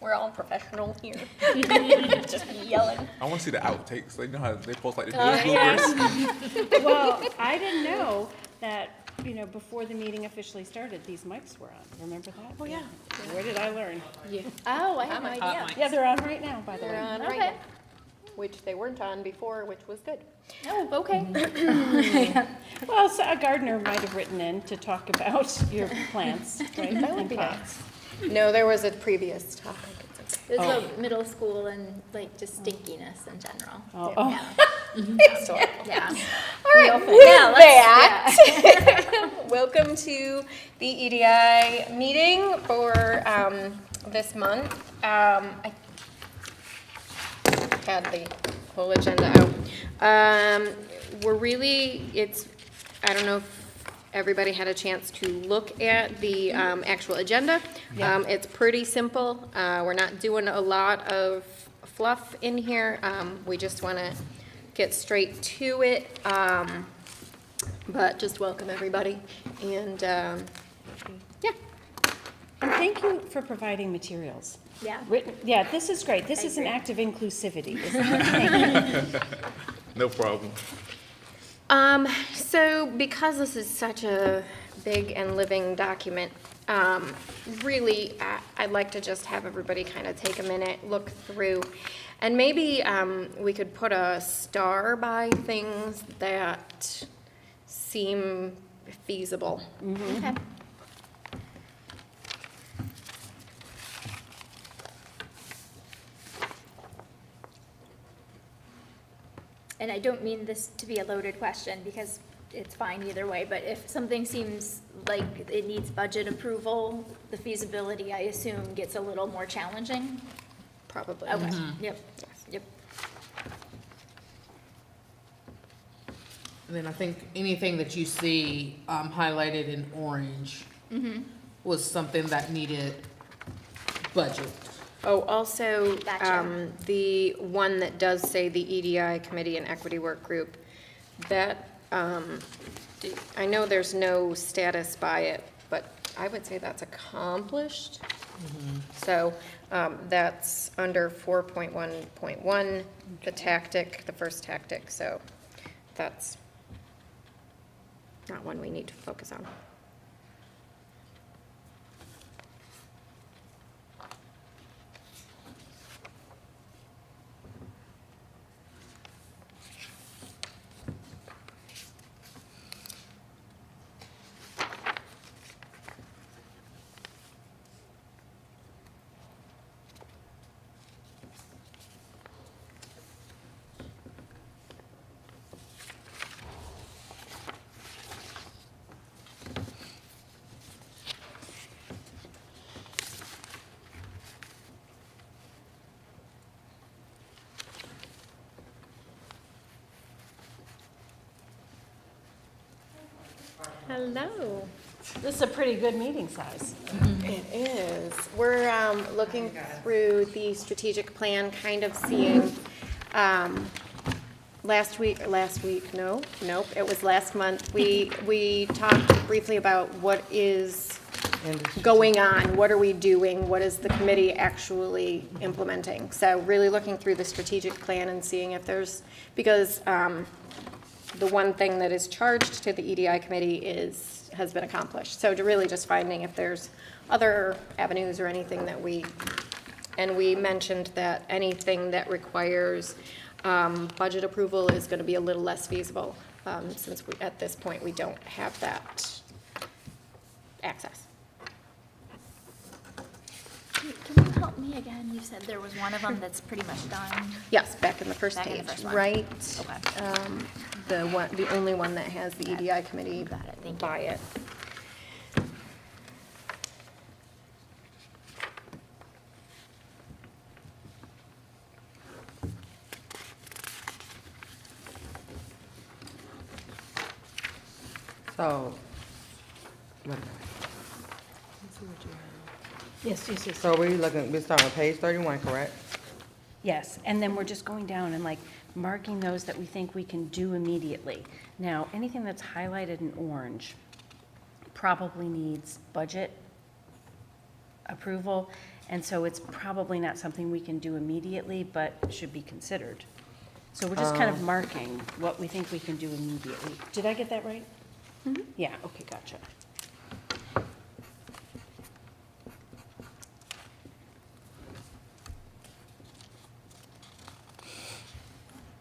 we're all professional here. Just yelling. I want to see the outtakes. Like, you know how they post like the news Yeah. bloopers? Well, I didn't know that, before the meeting officially started, these mics were on. Remember that? Oh, yeah. Where did I learn? Yeah. Oh, I have no idea. Yeah, they're on right now, by the They're way. on Okay. right now. Which they weren't on before, which was good. Oh, okay. Well, so a gardener might have written in to talk about your plants, right? That would and be pots. No, there was a previous topic. It's okay. It was about middle school and like just stinkiness in general. Oh, Yeah. It's all right. Yeah. All right, with Yeah, that, welcome to the EDI meeting for this month. I had the whole agenda out. I don't know if everybody had a chance to look at the actual agenda. Yeah. It's pretty simple. We're not doing a lot of fluff in here. We just want to get straight to it. But just welcome everybody. And yeah. and thank you for providing materials. Yeah. Yeah, this is great. This I is an agree. act of inclusivity, isn't it? Thank you. No problem. So because this is such a big and living document, really, I'd like to just have everybody kind of take a minute, look through, and maybe we could put a star by things that seem feasible. Okay. And I don't mean this to be a loaded question because it's fine either way, but if something seems like it needs budget approval, the feasibility, I assume, gets a little more challenging? Probably. Okay, yep, yep. And then I think anything that you see highlighted in orange was something that needed budget. Oh, also, Gotcha. the one that does say the EDI Committee and Equity Work Group, that, I know there's no status by it, but I would say that's accomplished. So, that's under 4.1.1, the tactic, the first tactic, so that's not one we need to focus on. Hello. This is a pretty good meeting size. It is. We're looking through the strategic plan, kind of seeing, last week, no, nope, it was last month. We talked briefly about what is going on, what are we doing, what is the committee actually implementing? So really looking through the strategic plan and seeing if there's, because the one thing that is charged to the EDI committee has been accomplished. So to really just finding if there's other avenues or anything that we mentioned that anything that requires budget approval is going to be a little less feasible, since at this point we don't have that access. Can you help me again? You said there was one of them that's pretty much done. Yes, back in the first Back in page, the first one. right? Okay. The only one that has the EDI committee Got it, thank you. by it. So, Yes, yes, yes. so we're starting with page 31, correct? Yes, and then we're just going down and like marking those that we think we can do immediately. Now, anything that's highlighted in orange probably needs budget approval, And so it's probably not something we can do immediately, but should be considered. So we're just kind of marking what we think we can do immediately. Did I get that right? Yeah, okay, gotcha.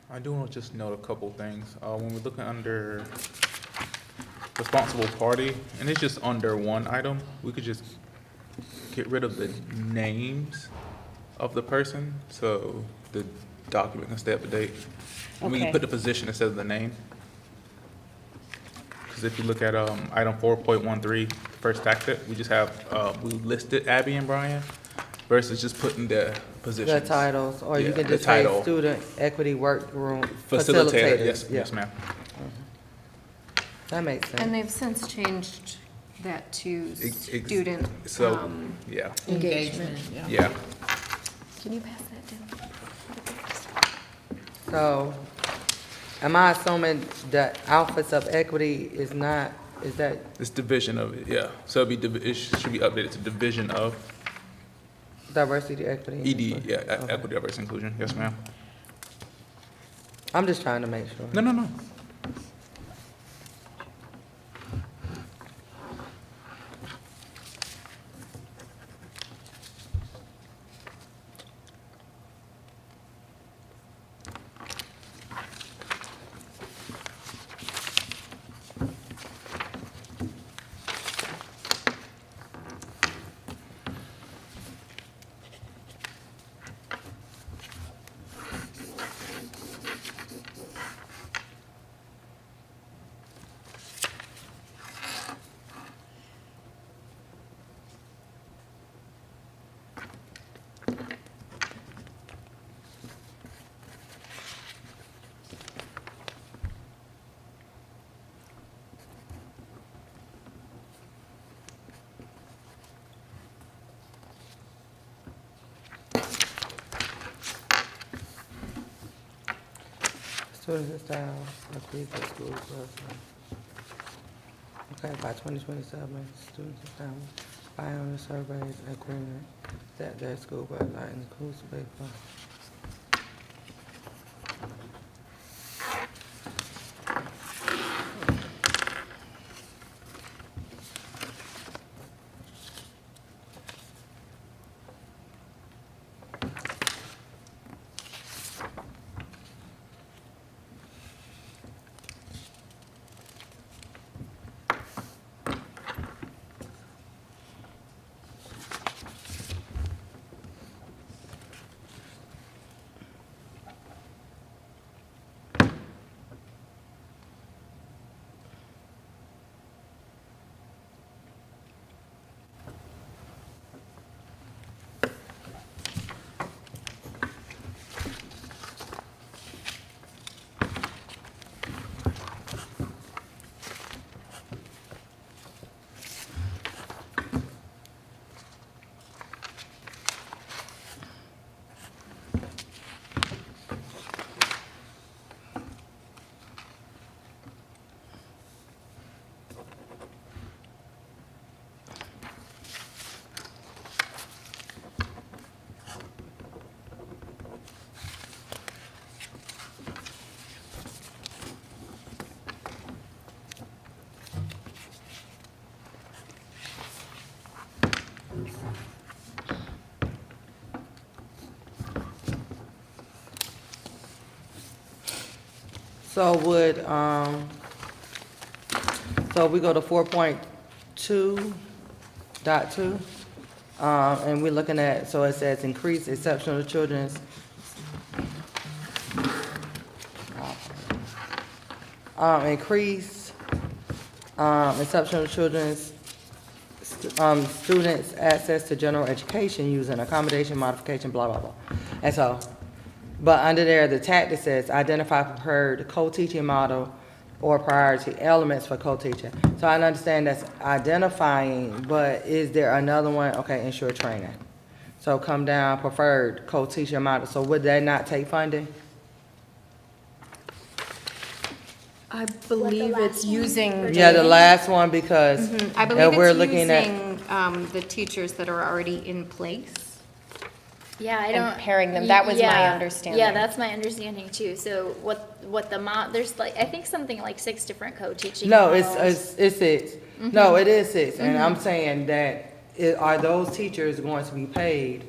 I do want to just note a couple things. When we're looking under responsible party, and it's just under one item, we could just get rid of the names of the person, so the document can stay up to date. And we can Okay. put the position instead of the name. Because if you look at item 4.13, first tactic, we just have, we listed Abby and Brian versus just putting the positions. The titles, or you Yeah, can the just say title. student equity workroom Facilitator, facilitators. yes ma'am. That makes And sense. they've since changed that to Ex- student So, yeah, engagement. yeah. Can you pass that down? So, am I assuming that Office of Equity is not, is that, It's division of it, yeah. So it'd be, it should be updated to division of diversity, equity? and ED, inclusion? yeah, Okay. equity, diversity, inclusion, yes ma'am. I'm just trying to make sure. No. Students and staff agree to school bus. Okay, by 2027, students and staff, by on the surveys agreement that their school bus are inclusive of. So would, so we go to 4.2.2, and we're looking at, so it says increase exceptional children's, increase, exceptional children's, students' access to general education using accommodation, modification, blah, blah, blah. And so, but under there, the tactic says identify preferred co-teaching model or priority elements for co-teaching. So I understand that's identifying, but is there another one? Okay, ensure training. So come down, preferred co-teaching model. So would that not take funding? I believe it's last one? using. Yeah, the last one, because I believe we're it's looking at, using the teachers that are already in place. Yeah, I don't. and pairing them. That was my Yeah, understanding. Yeah, that's my understanding too. So what there's like, I think something like 6 different co-teaching No, models. it's 6. No, it is 6, and I'm saying that, are those teachers going to be paid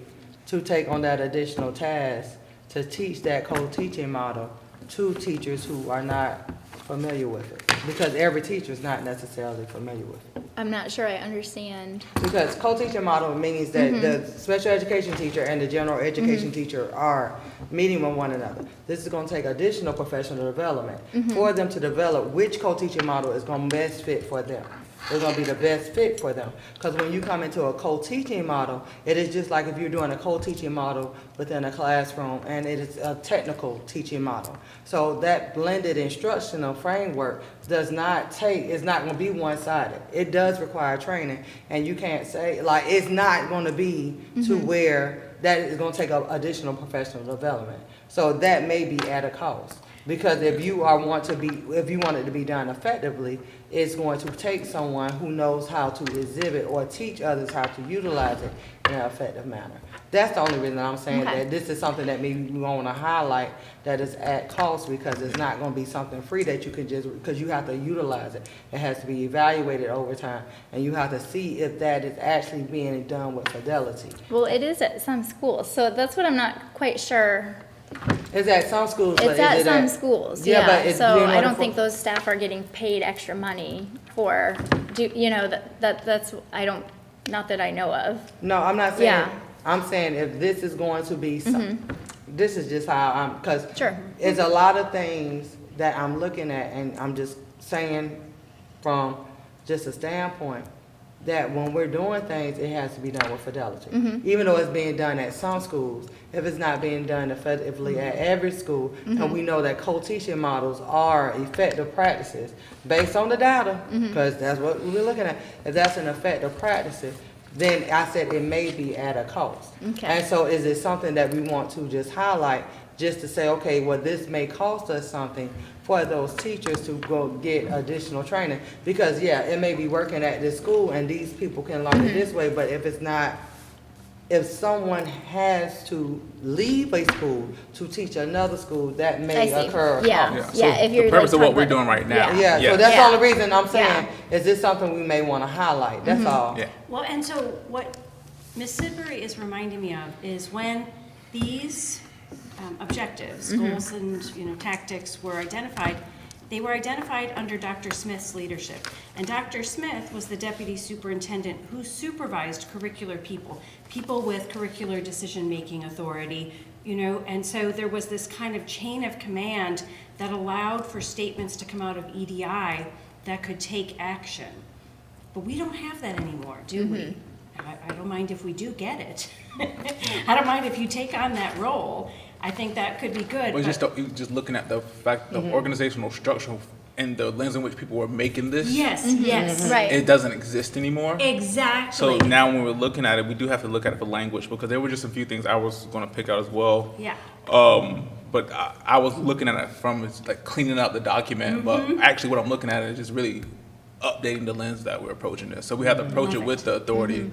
to take on that additional task to teach that co-teaching model to teachers who are not familiar with it? Because every teacher is not necessarily familiar with it. I'm not sure I understand. Because co-teaching model means that the special education teacher and the general education teacher are meeting with one another. This is gonna take additional professional development for them to develop which co-teaching model is gonna best fit for them. It's gonna be the best fit for them. Because when you come into a co-teaching model, it is just like if you're doing a co-teaching model within a classroom, and it is a technical teaching model. So that blended instructional framework is not gonna be one-sided. It does require training, and you can't say, like, it's not gonna be to where that is gonna take up additional professional development. So that may be at a cost. Because if you want it to be done effectively, it's going to take someone who knows how to exhibit or teach others how to utilize it in an effective manner. That's the only reason I'm saying Okay. that this is something that maybe we want to highlight, that is at cost, because it's not going to be something free that you can just, because you have to utilize it. It has to be evaluated over time, and you have to see if that is actually being done with fidelity. Well, it is at some schools, so that's what I'm not quite sure. It's at some schools, but It's is at it some schools, Yeah, but yeah. it- So you know, I don't for- think those staff are getting paid extra money for, that's, I don't, not that I know of. No, I'm not saying, Yeah. I'm saying if this is going to be some, this is just how I'm, because Sure. it's a lot of things that I'm looking at, and I'm just saying from just a standpoint that when we're doing things, it has to be done with fidelity. Even though it's being done at some schools, if it's not being done effectively at every school, and we know that co-teaching models are effective practices based on the data, because that's what we're looking at. If that's an effective practice, then I said it may be at a cost. Okay. And so is it something that we want to just highlight, just to say, okay, well, this may cost us something for those teachers to go get additional training? Because, yeah, it may be working at this school and these people can learn it this way, but if it's not, if someone has to leave a school to teach another school, that I may see. occur. Yeah. Yeah, Yeah, so if you're the purpose like of what talking we're about- doing right now. Yeah, yes. so that's the Yeah. only reason I'm saying, Yeah. is this something we may want to highlight? That's all. Yeah. Well, and so what Ms. Sidbury is reminding me of is when these objectives, goals and, tactics were identified, they were identified under Dr. Smith's leadership. And Dr. Smith was the deputy superintendent who supervised curricular people with curricular decision-making authority, and so there was this kind of chain of command that allowed for statements to come out of EDI that could take action. But we don't have that anymore, do we? I don't mind if we do get it. I don't mind if you take on that role. I think that could be good. Well, but- just looking at the fact, the organizational structure and the lens in which people were making this, Yes, yes. Right. it doesn't exist anymore. Exactly. So now when we're looking at it, we do have to look at it for language, because there were just a few things I was going to pick out as well. Yeah. But I was looking at it from, it's like cleaning up the document, but actually what I'm looking at is just really updating the lens that we're approaching this. So we have to approach it with the authority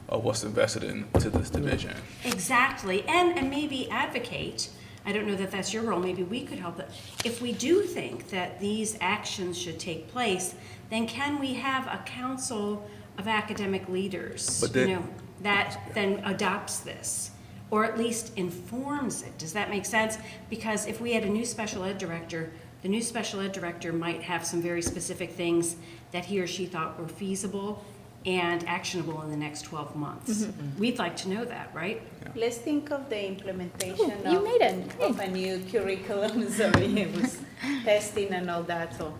of what's invested into this division. Exactly, and maybe advocate, I don't know that that's your role, maybe we could help, if we do think that these actions should take place, then can we have a council of academic leaders, But then- that then adopts this, or at least informs it? Does that make sense? Because if we had a new special ed director, the new special ed director might have some very specific things that he or she thought were feasible and actionable in the next 12 months. We'd like to know that, right? Let's think of the implementation you made it. of a new curriculum. Sorry, it was testing and all that. So,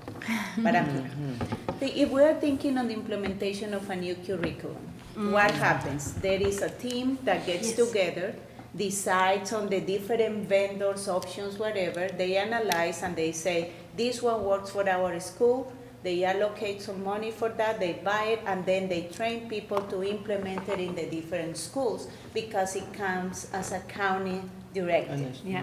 but if we are thinking on the implementation of a new curriculum, what happens? There is a team that gets Yes. together, decides on the different vendors, options, whatever. They analyze and they say, this one works for our school. They allocate some money for that, they buy it, and then they train people to implement it in the different schools because it comes as a county directive. Yeah.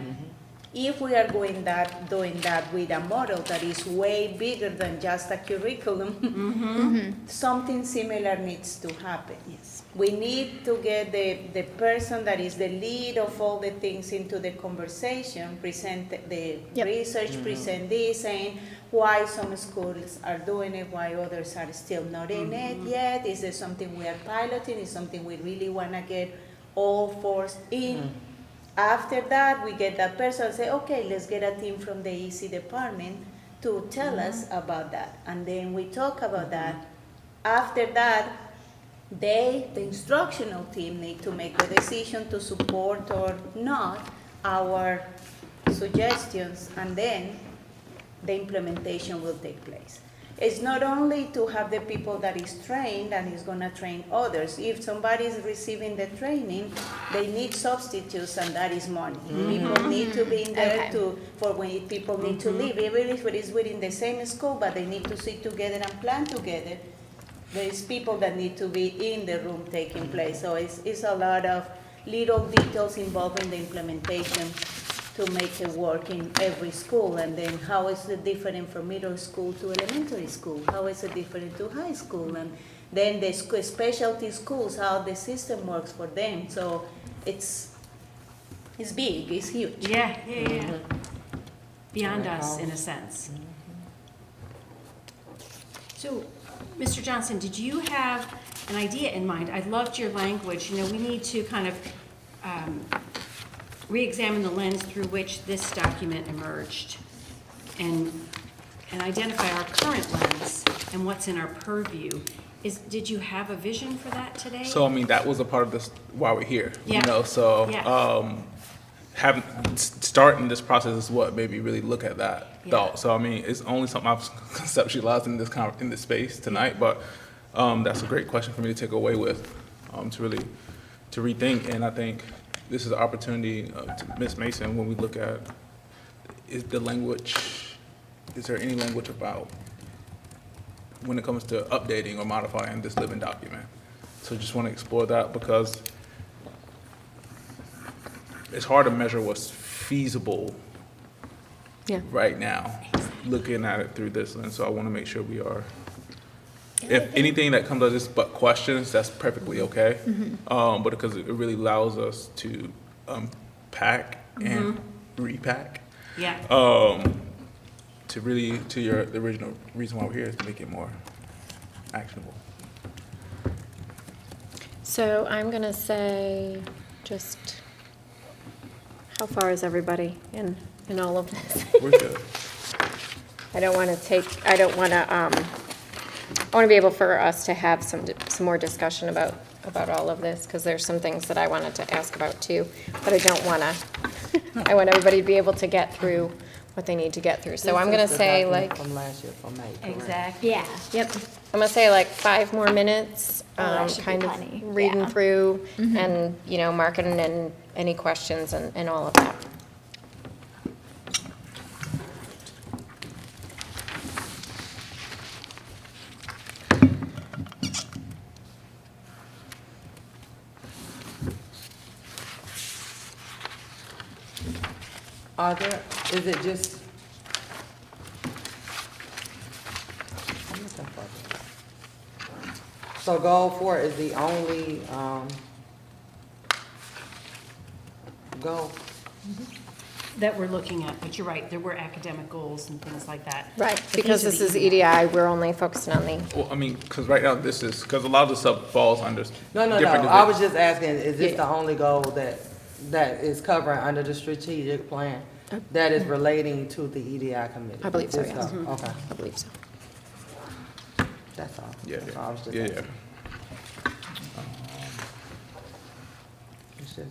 If we are doing that with a model that is way bigger than just a curriculum, something similar needs to happen. Yes. We need to get the person that is the lead of all the things into the conversation, present the Yep. research, present this, saying why some schools are doing it, why others are still not in it yet. Is there something we are piloting? Is something we really want to get all forced in? After that, we get that person and say, okay, let's get a team from the EC department to tell us about that. And then we talk about that. After that, the instructional team, need to make the decision to support or not our suggestions, and then the implementation will take place. It's not only to have the people that is trained and is gonna train others. If somebody is receiving the training, they need substitutes, and that is money. People need to be in there Okay. for when people need to leave, even if it is within the same school, but they need to sit together and plan together. There is people that need to be in the room taking place. So it's a lot of little details involved in the implementation to make it work in every school. And then how is it different from middle school to elementary school? How is it different to high school? And then the specialty schools, how the system works for them. So it's big, it's huge. Yeah. Beyond us, in a sense. So, Mr. Johnson, did you have an idea in mind? I loved your language. We need to kind of re-examine the lens through which this document emerged and identify our current lens and what's in our purview. Did you have a vision for that today? So, I mean, that was a part of this, why we're here, Yeah. so, Yeah. starting this process is what made me really look at that Yeah. thought. So, I mean, it's only something I've conceptualized in this space tonight, but, that's a great question for me to take away with, to rethink, and I think this is an opportunity, to Ms. Mason, when we look at, is there any language about when it comes to updating or modifying this living document? So just want to explore that, because it's hard to measure what's feasible right now, looking at it through this lens. So I want to make sure we are, if anything that comes out of this but questions, that's perfectly okay. But because it really allows us to pack and repack. Yeah. The original reason why we're here is to make it more actionable. So I'm gonna say, just, how far is everybody in all of this? We're good. I want to be able for us to have some more discussion about all of this, because there's some things that I wanted to ask about too, but I don't want to, I want everybody to be able to get through what they need to get through. So I'm going to say like, From last year, from May, correct? Exactly. Yeah, yep, I'm going to say like 5 more minutes, that should be kind of plenty, reading yeah. through and, marking in any questions and all of that. Is it just? I'm looking for it. So goal 4 is the only, goal? That we're looking at, but you're right, there were academic goals and things like that. Right, But because these this are is the EDI, we're only focusing on the, Well, I mean, because right now because a lot of the stuff falls under No, different I was divisions. just asking, is this Yeah. the only goal that is covering under the strategic plan that is relating to the EDI committee? I believe so, This yes. goal, Okay, I believe so. that's all. Yeah, That's all I was just yeah, asking. It's just.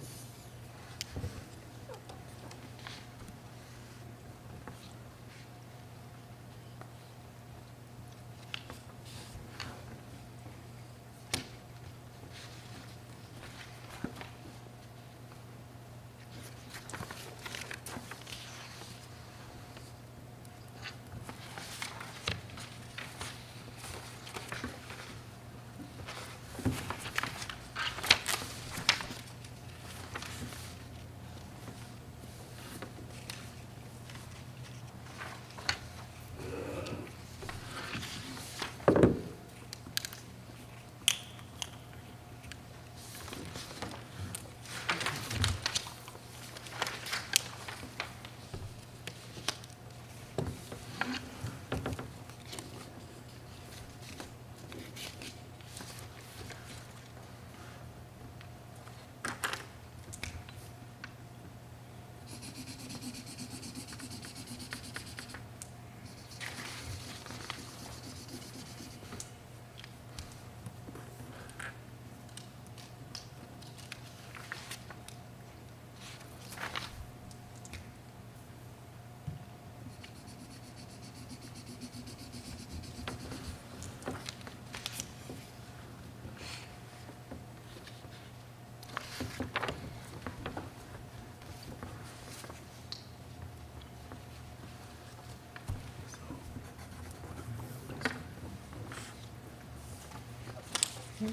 Oh,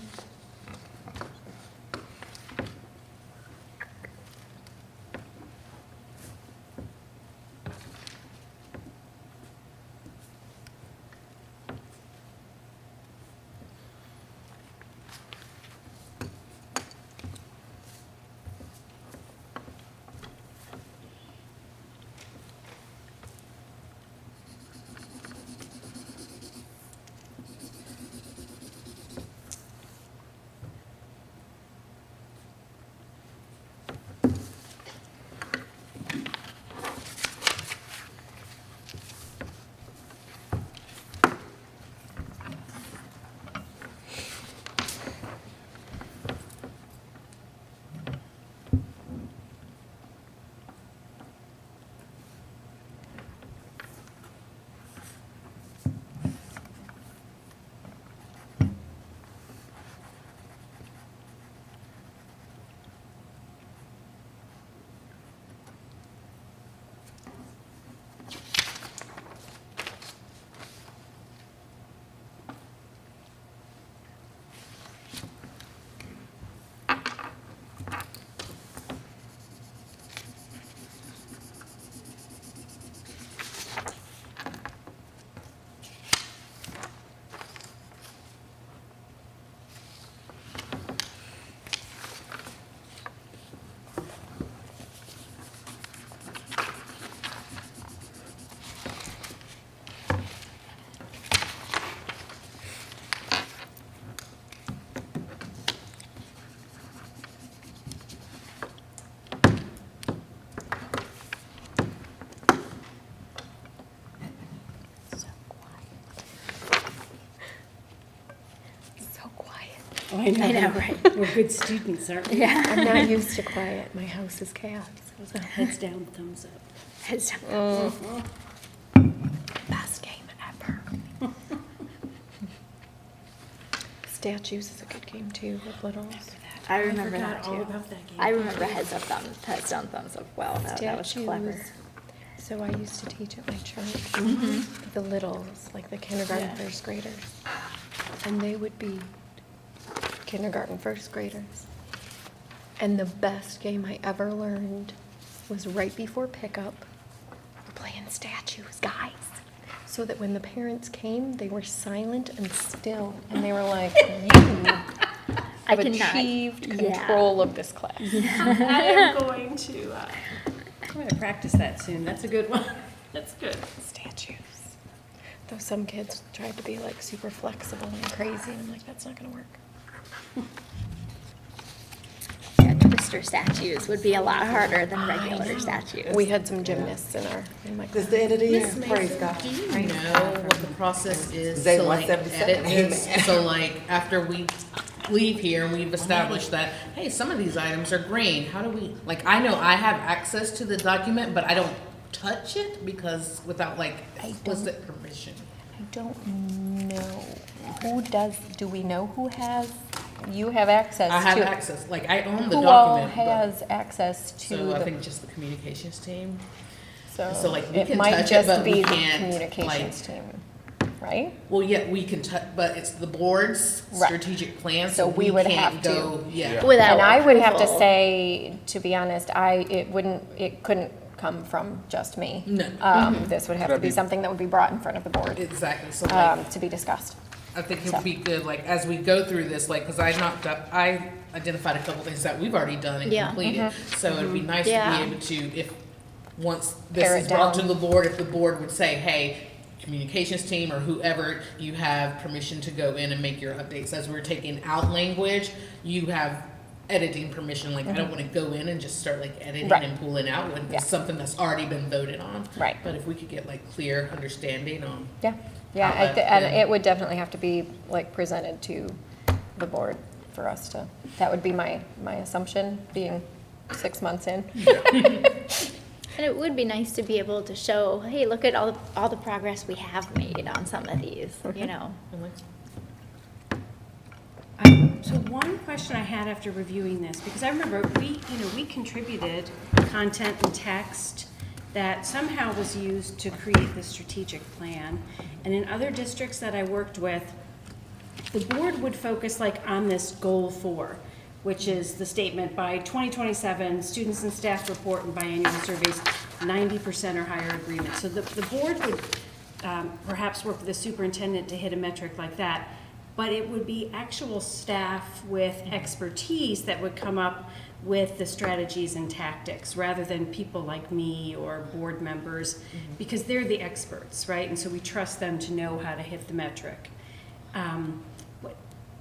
I know. I know, right? We're good students, aren't we? Yeah. I'm not used to quiet. My house is chaos. Heads down, thumbs up. It's- Best game ever. Statues is a good game too with littles. I remember forgot that all too. about that game. I remember heads up, heads down, thumbs up. Well, that was clever. Statues. So I used to teach at my church, the littles, like the kindergarten, Yeah. first graders. And they would be kindergarten, first graders. And the best game I ever learned was right before pickup, we're playing statues, guys. So that when the parents came, they were silent and still, and they were like, you I have cannot- achieved yeah. control of this class. I am going to, I'm going to practice that soon. That's a good one. That's good. Statues. Though some kids tried to be like super flexible and crazy, and I'm like, that's not gonna work. Yeah, twister statues would be a lot harder than regular statues. We had some gymnasts in my This class. the end of the year, praise God. Do you know what the process is Day to like 177. edit this? So like after we leave here and we've established that, hey, some of these items are green, how do we, like, I know I have access to the document, but I don't touch it because without like explicit permission. I don't know. Who does, do we know who has, you have access to? I have access, like I own the Who all document, but, has access to so I the, think just the communications team. so so, like, we it can might touch it, just but we be the can't, communications team, right? Well, yeah, we can touch, but it's the board's Right. strategic plan, So so we we would can't have to. go, yeah. Without And I would have to approval. say, to be honest, it couldn't come from just me. No. This would have Could to that be be- something that would be brought in front of the board, Exactly, so like, to be discussed. I think it So. would be good, like, as we go through this, like, because I identified a couple things that we've already done and Yeah. completed. So it'd be nice to Yeah. be able to, if, once Pare this it is brought to down. the board, if the board would say, hey, communications team or whoever, you have permission to go in and make your updates. As we're taking out language, you have editing permission, like, I don't want to go in and just start like editing Right. and pulling out when Yeah. it's something that's already been voted on. Right. But if we could get like clear understanding on, Yeah, yeah, How that- and yeah. it would definitely have to be like presented to the board for us to, that would be my assumption, being 6 months in. And it would be nice to be able to show, hey, look at all the progress we have made on some of these, you know? So one question I had after reviewing this, because I remember we contributed content and text that somehow was used to create the strategic plan. And in other districts that I worked with, the board would focus like on this goal 4, which is the statement, by 2027, students and staff report in biannual surveys 90% or higher agreement. So the board would perhaps work with the superintendent to hit a metric like that, but it would be actual staff with expertise that would come up with the strategies and tactics, rather than people like me or board members, because they're the experts, right? And so we trust them to know how to hit the metric.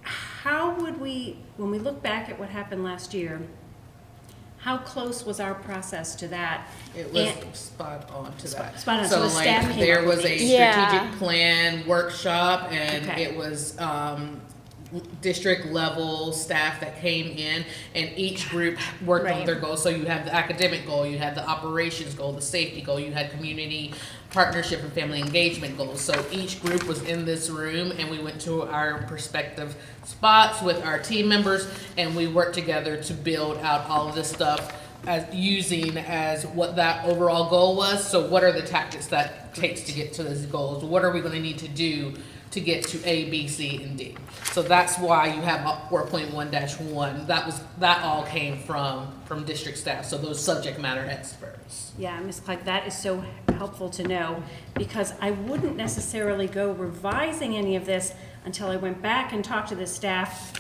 How would we, when we look back at what happened last year, how close was our process to that? It was And- spot on to that. spot on. So the like, staff came there up was with a these. Yeah. strategic plan workshop, and Okay. it was district level staff that came in, and each group worked on Right. their goals. So you had the academic goal, you had the operations goal, the safety goal, you had community partnership and family engagement goals. So each group was in this room, and we went to our respective spots with our team members, and we worked together to build out all of this stuff as using as what that overall goal was. So what are the tactics that takes to get to those goals? What are we gonna need to do to get to A, B, C, and D? So that's why you have 4.1-1. That all came from district staff, so those subject matter experts. Yeah, Ms. Clegg, that is so helpful to know, because I wouldn't necessarily go revising any of this until I went back and talked to the staff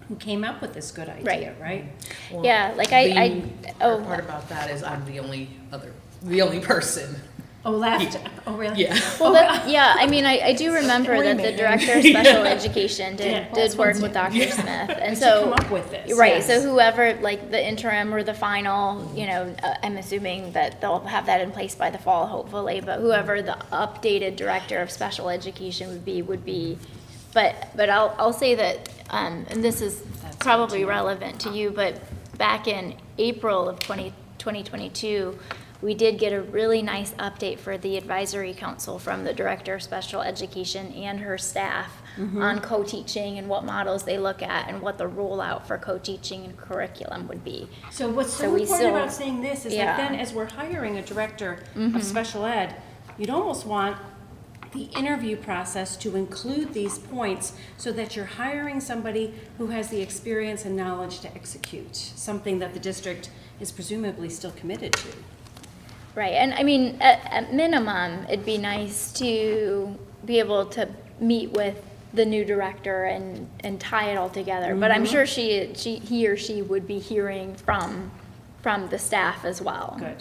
who came up with this good idea, right? Well, Yeah, like the I hard part about that is I'm the only person. Oh, left, oh, really? Yeah. Well, yeah, I mean, I do remember that the director of special education Yeah. did work with Dr. Smith, and To so. come up with this. Right, yes. so whoever, like the interim or the final, you know, I'm assuming that they'll have that in place by the fall, hopefully, but whoever the updated director of special education would be, but I'll say that, and this is probably relevant to you, but back in April of 2022, we did get a really nice update for the advisory council from the director of special education and her staff on co-teaching and what models they look at and what the rollout for co-teaching and curriculum would be. So what's so So we important still- about saying this is yeah. that then as we're hiring a director of special ed, you'd almost want the interview process to include these points so that you're hiring somebody who has the experience and knowledge to execute, something that the district is presumably still committed to. Right, and I mean, at minimum, it'd be nice to be able to meet with the new director and tie it all together. But I'm sure he or she would be hearing from the staff as well. Good.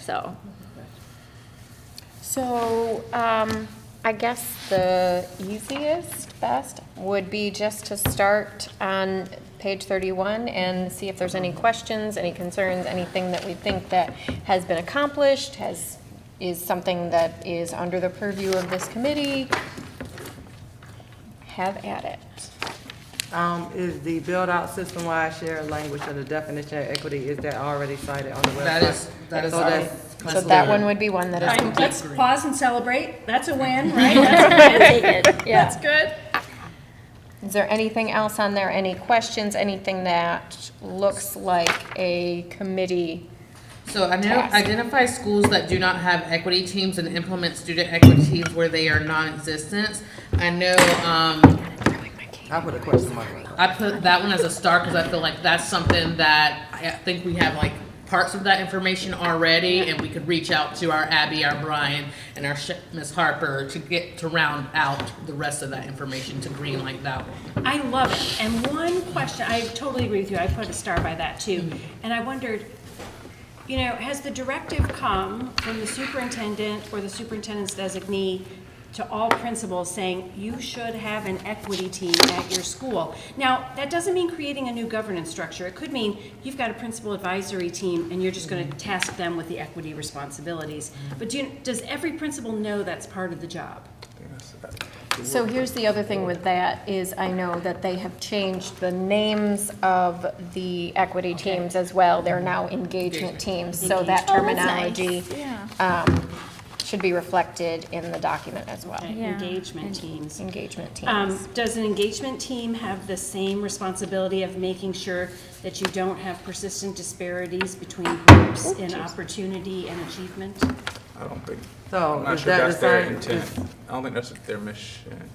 So, I guess the easiest, best would be just to start on page 31 and see if there's any questions, any concerns, anything that we think that has been accomplished, is something that is under the purview of this committee. Have at it. Is the build-out system-wide shared language and the definition of equity, is that already cited on the website? That is So our- that's So that one would be one that is All right, complete. let's pause and celebrate. That's a win, right? That's Take it, yeah. That's good. Is there anything else on there? Any questions? Anything that looks like a committee? So Task. identify schools that do not have equity teams and implement student equity teams where they are non-existent. I know, I put a question mark on it. I put that one as a star because I feel like that's something that I think we have like parts of that information already, and we could reach out to our Abby, our Brian, and our Miss Harper to round out the rest of that information to green light that one. I love it. And one question, I totally agree with you. I put a star by that too. And I wondered, you know, has the directive come from the superintendent or the superintendent's designee to all principals saying you should have an equity team at your school? Now, that doesn't mean creating a new governance structure. It could mean you've got a principal advisory team and you're just going to task them with the equity responsibilities. But does every principal know that's part of the job? So here's the other thing with that, is I know that they have changed the names of the equity teams as well. They're now engagement teams, so that Oh, that's nice. terminology Yeah. should be reflected in the document as well. Yeah. Engagement teams. Engagement teams. Does an engagement team have the same responsibility of making sure that you don't have persistent disparities between groups in opportunity and achievement? I don't think, So I'm not is sure that that's the their same? intent. I don't think that's their mission.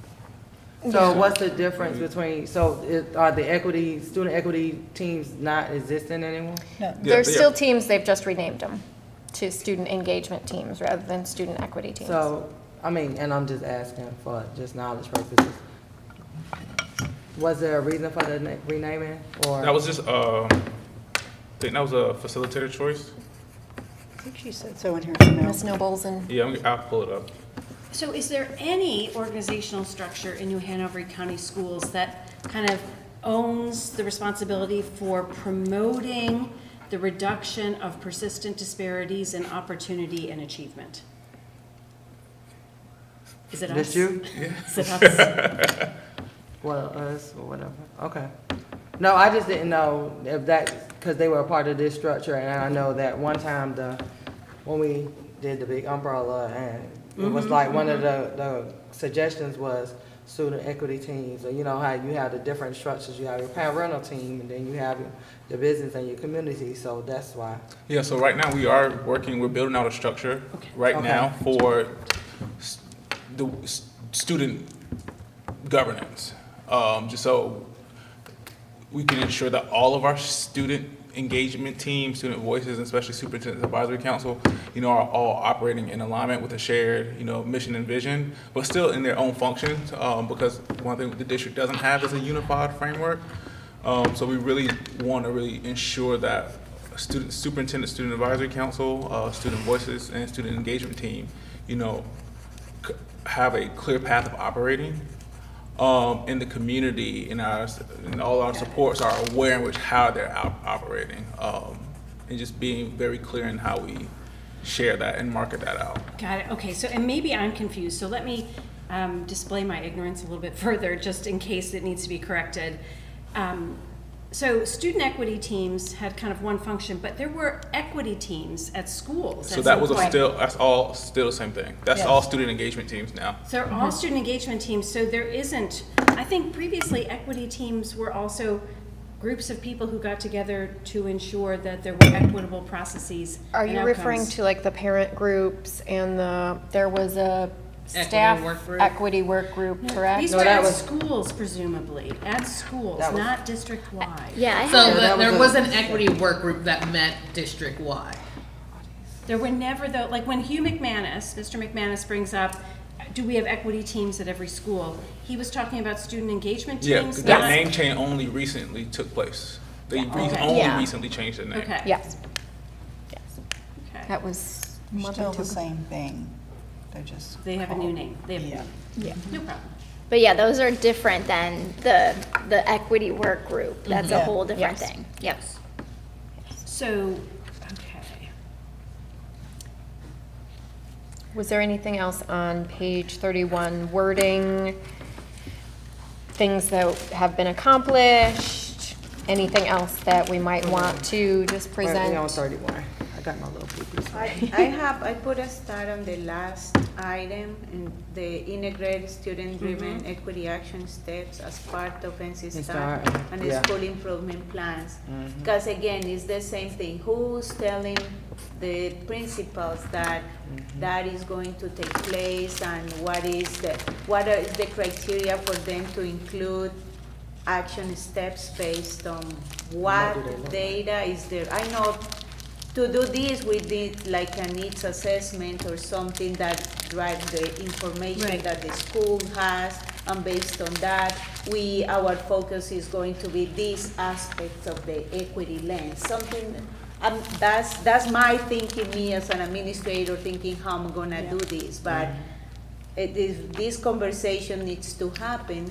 So what's the difference between, are the student equity teams not existing anymore? They're they still are. teams, they've just renamed them to student engagement teams rather than student equity teams. So, I mean, and I'm just asking for just knowledge purposes. Was there a reason for the renaming, or? That was just, I think that was a facilitator choice. I think she said so in her email. Ms. Nobles and, Yeah, I'll pull it up. So is there any organizational structure in New Hanover County Schools that kind of owns the responsibility for promoting the reduction of persistent disparities in opportunity and achievement? Is it us? Just you? Is it us? Well, us, or whatever, okay. No, I just didn't know if that, because they were a part of this structure, and I know that one time when we did the big umbrella, and it was like one of the suggestions was student equity teams, or you know how you have the different structures, you have your parental team, and then you have your business and your community, so that's why. Yeah, so right now we're building out a structure right Okay. now for the student governance. Just so we can ensure that all of our student engagement teams, student voices, and especially superintendent's advisory council, are all operating in alignment with a shared, mission and vision, but still in their own functions, because one thing the district doesn't have is a unified framework. So we really want to really ensure that superintendent, student advisory council, student voices, and student engagement team, have a clear path of operating in the community, and all our supports are aware in which how they're operating, and just being very clear in how we share that and market that out. Got it, okay, so, and maybe I'm confused, so let me display my ignorance a little bit further, just in case it needs to be corrected. So student equity teams had kind of one function, but there were equity teams at schools So at that some was point. that's all still the same thing. That's all student engagement teams now. So they're all student engagement teams, so there isn't, I think previously equity teams were also groups of people who got together to ensure that there were equitable processes are and you referring outcomes. to like the parent groups and there was a Equity staff work group. equity work group, correct? These No, were that at was- schools presumably, at schools, That was- not district-wide. Yeah, I So have, that there was was an equity work group that met district-wide. There were never though, like when Mr. McManus brings up, do we have equity teams at every school? He was talking about student engagement Yeah, teams, that not- name change only recently took place. They Okay. only Yeah. recently changed the name. Okay. Yes. Yes. Okay. That was a month Still or two the ago. same thing. They're just. They have a new name. They have a new Yeah. name. No problem. but yeah, those are different than the equity work group. That's a Yeah. whole different Yes. thing. Yep. So, okay. Was there anything else on page 31, wording, things that have been accomplished, anything else that we might want to just We on present? 31. I got my little pee-pee. I put a star on the last item in the integrated student-driven equity action steps as part of NC And STAR STAR, and the yeah. school improvement plans. Because again, it's the same thing. Who's telling the principals that that is going to take place, and what is the criteria for them to include action steps based on what do they look like? data is there? I know to do this, we did like a needs assessment or something that drives the information Right. that the school has, and based on that, our focus is going to be these aspects of the equity lens. Something, that's my thinking, me as an administrator, thinking how I'm gonna do this, but this conversation needs to happen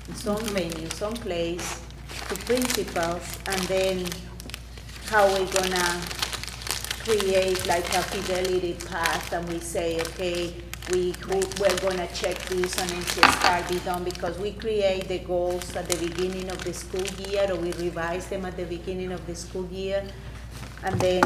in some venue, some place, to principals, and then how we're gonna create like a fidelity path, and we say, okay, we're gonna check this on NCSR be done, because we create the goals at the beginning of the school year, or we revise them at the beginning of the school year, and then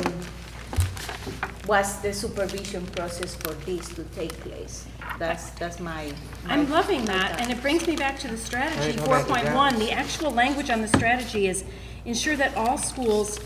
what's the supervision process for this to take place? That's my. I'm loving that, and it brings me back to the strategy, All right, go back to 4.1. The actual language on the strategy is ensure that all schools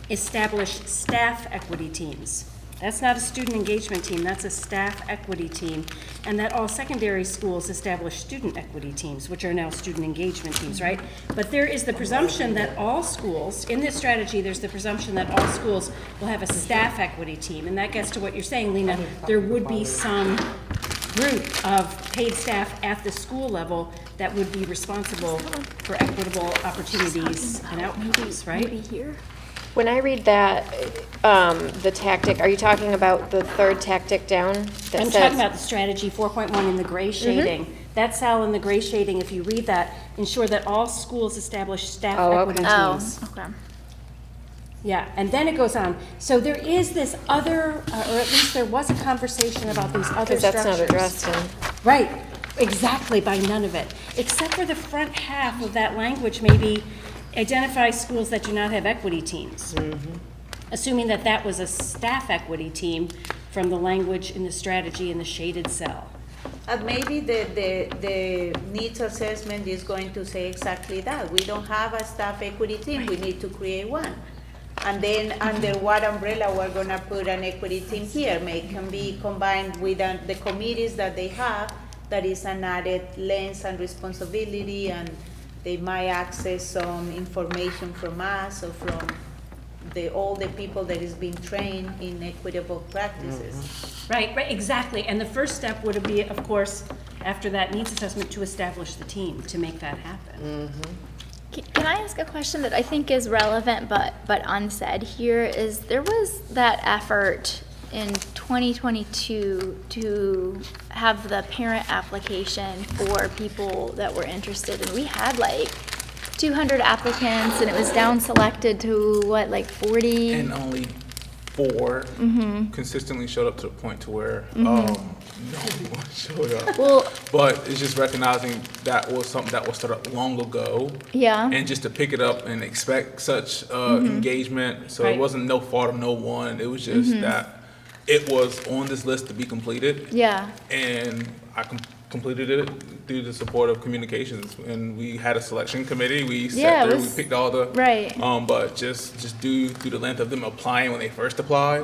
establish staff equity teams. That's not a student engagement team, that's a staff equity team. And that all secondary schools establish student equity teams, which are now student engagement teams, right? But there is the presumption that all schools, in this strategy, there's the presumption that all schools will have a staff equity team. And that gets to what you're saying, Lena, there would be some group of paid staff at the school level that would be responsible for equitable opportunities and outcomes, right? Maybe here. When I read that, the tactic, are you talking about the third tactic down? That I'm says- talking about the strategy 4.1 in the gray shading. That cell in the gray shading, if you read that, ensure that all schools establish staff Oh, equity okay. Oh, teams. okay. Yeah, and then it goes on. So there is this other, or at least there was a conversation about these other Because that's structures. not addressed in. Right, exactly, by none of it. Except for the front half of that language, maybe identify schools that do not have equity teams. Assuming that that was a staff equity team from the language in the strategy in the shaded cell. And maybe the needs assessment is going to say exactly that. We don't have a staff equity team, we need to create one. And then under what umbrella we're gonna put an equity team here, can be combined with the committees that they have, that is an added lens and responsibility, and they might access some information from us or from all the people that is being trained in equitable practices. Right, exactly. And the first step would be, of course, after that needs assessment, to establish the team to make that happen. Can I ask a question that I think is relevant but unsaid here? Is there was that effort in 2022 to have the parent application for people that were interested, and we had like 200 applicants, and it was down selected to what, like 40? And only 4 consistently showed up to the point to where no one showed up. Well, But it's just recognizing that was something that was started long ago. yeah. And just to pick it up and expect such engagement. So Right. it wasn't no fault of no one. It was just that it was on this list to be completed. Yeah. And I completed it through the support of communications. And we had a selection committee. We Yeah, sat it there, we was- picked all the. Right. But just due through the length of them applying when they first applied,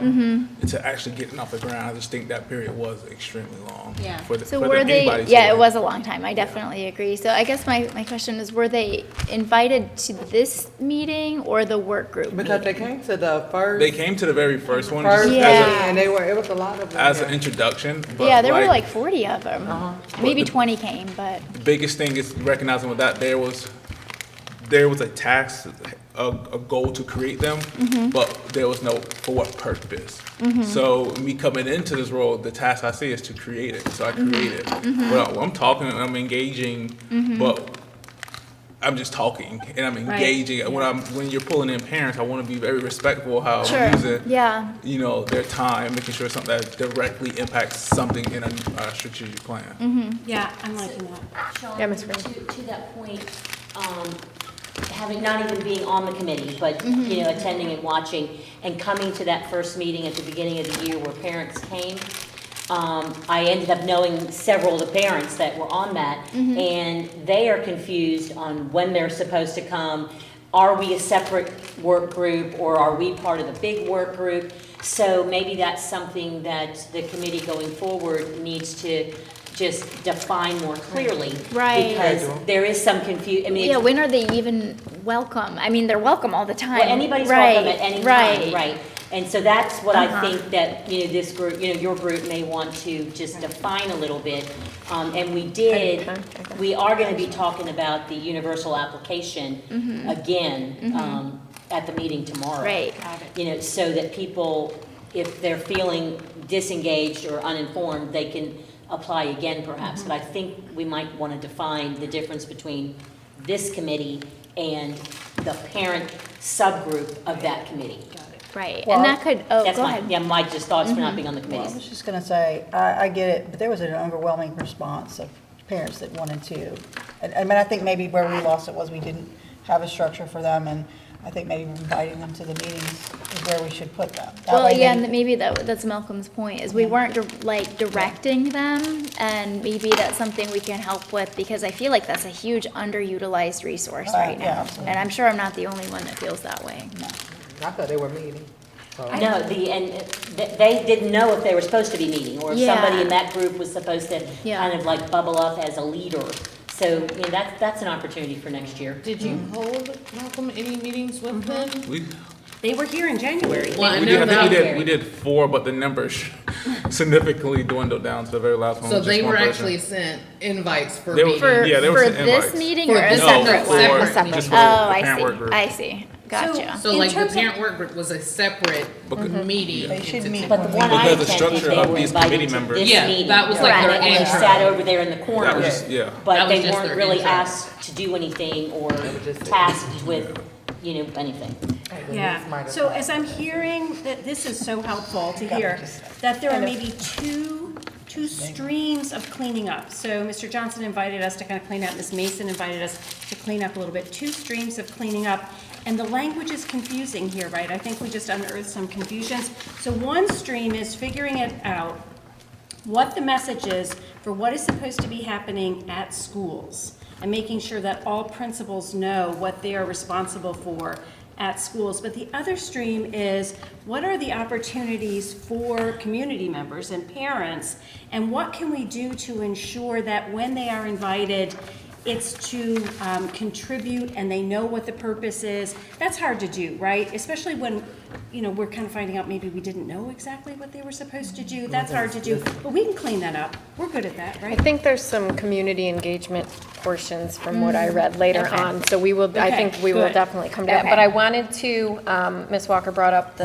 to actually getting off the ground, I just think that period was extremely long. Yeah. So for were they, anybody to yeah, it like- was a long time, I definitely agree. So I guess my question is, were they invited to this meeting or the work group Because they meeting? came to the first. They came to the very first one First just Yeah. meeting, and it was a lot of them. as an there. introduction. But Yeah, there were like 40 of them. Maybe But the- 20 came, but, The biggest thing is recognizing with that there was a task, a goal to create them, but there was no for what purpose. So me coming into this role, the task I see is to create it. So I create it. Well, I'm talking and I'm engaging, but I'm just talking and I'm engaging. When you're pulling in parents, I want to be very respectful of how Sure. I'm using, yeah. their time, making sure something that directly impacts something in a strategic plan. Yeah, I'm liking that. Sean, Yeah, Ms. to, Green. to that point, having, not even being on the committee, but, attending and watching, and coming to that first meeting at the beginning of the year where parents came, I ended up knowing several of the parents that were on that, and they are confused on when they're supposed to come. Are we a separate work group, or are we part of the big work group? So maybe that's something that the committee going forward needs to just define more clearly. Right. Because there is some confusion, I mean, Yeah, it's- when are they even welcome? I mean, they're welcome all the time. well, anybody's Right, welcome at any time, right. right? And so that's what I think that, this group, your group may want to just define a little bit. And we are gonna be talking about the universal application again, at the meeting tomorrow. Right. So that people, if they're feeling disengaged or uninformed, they can apply again perhaps. But I think we might wanna define the difference between this committee and the parent subgroup of that committee. Right, Well, and that could, oh, That's go my, ahead. yeah, my just thoughts for not being on the Well, I committees. was just gonna say, I get it, but there was an overwhelming response of parents that wanted to. I mean, I think maybe where we lost it was we didn't have a structure for them, and I think maybe inviting them to the meetings is where we should put them. That Well, way yeah, they- and maybe that's Malcolm's point, is we weren't directing them, and maybe that's something we can help with, because I feel like that's a huge underutilized resource right yeah, now. absolutely. And I'm sure I'm not the only one that feels that way. I thought they were meeting. So- No, they didn't know if they were supposed to be meeting, or if somebody Yeah. in that group was supposed to Yeah. kind of like bubble up as a leader. So, you know, that's an opportunity for next year. Did you hold, Malcolm, any meetings with them? They were here in January. Well, I We know did, I think that. we did 4, but the numbers significantly dwindled down to the very last one. So with just they one were person. actually sent invites for They were- meetings. For, Yeah, they were for sent this invites. meeting For or a this- separate no, one? for- A separate just one. for the Oh, I parent work see, group. I see, gotcha. So In like the terms of- parent work group was a separate meeting. They should meet. But the one I Because the attended, structure they of were these invited committee to members- this Yeah, meeting. that was like their And they intro. sat over there in the corner. That was just, yeah. That But was they just weren't their really intro. asked to do anything or just- tasked with, you know, anything. Yeah, so as I'm hearing, that this is so helpful to hear, that there are maybe two streams of cleaning up. So Mr. Johnson invited us to kind of clean up, Ms. Mason invited us to clean up a little bit. 2 streams of cleaning up, and the language is confusing here, right? I think we just unearthed some confusions. So one stream is figuring it out, what the message is for what is supposed to be happening at schools, and making sure that all principals know what they are responsible for at schools. But the other stream is, what are the opportunities for community members and parents, and what can we do to ensure that when they are invited, it's to contribute and they know what the purpose is. That's hard to do, right? Especially when, you know, we're kind of finding out maybe we didn't know exactly what they were supposed to do. That's hard to do, but we can clean that up. We're good at that, I right? think there's some community engagement portions from what I read later Okay. on, so we will, I Okay, think we will good. definitely come to that. Okay. But I wanted to, Ms. Walker brought up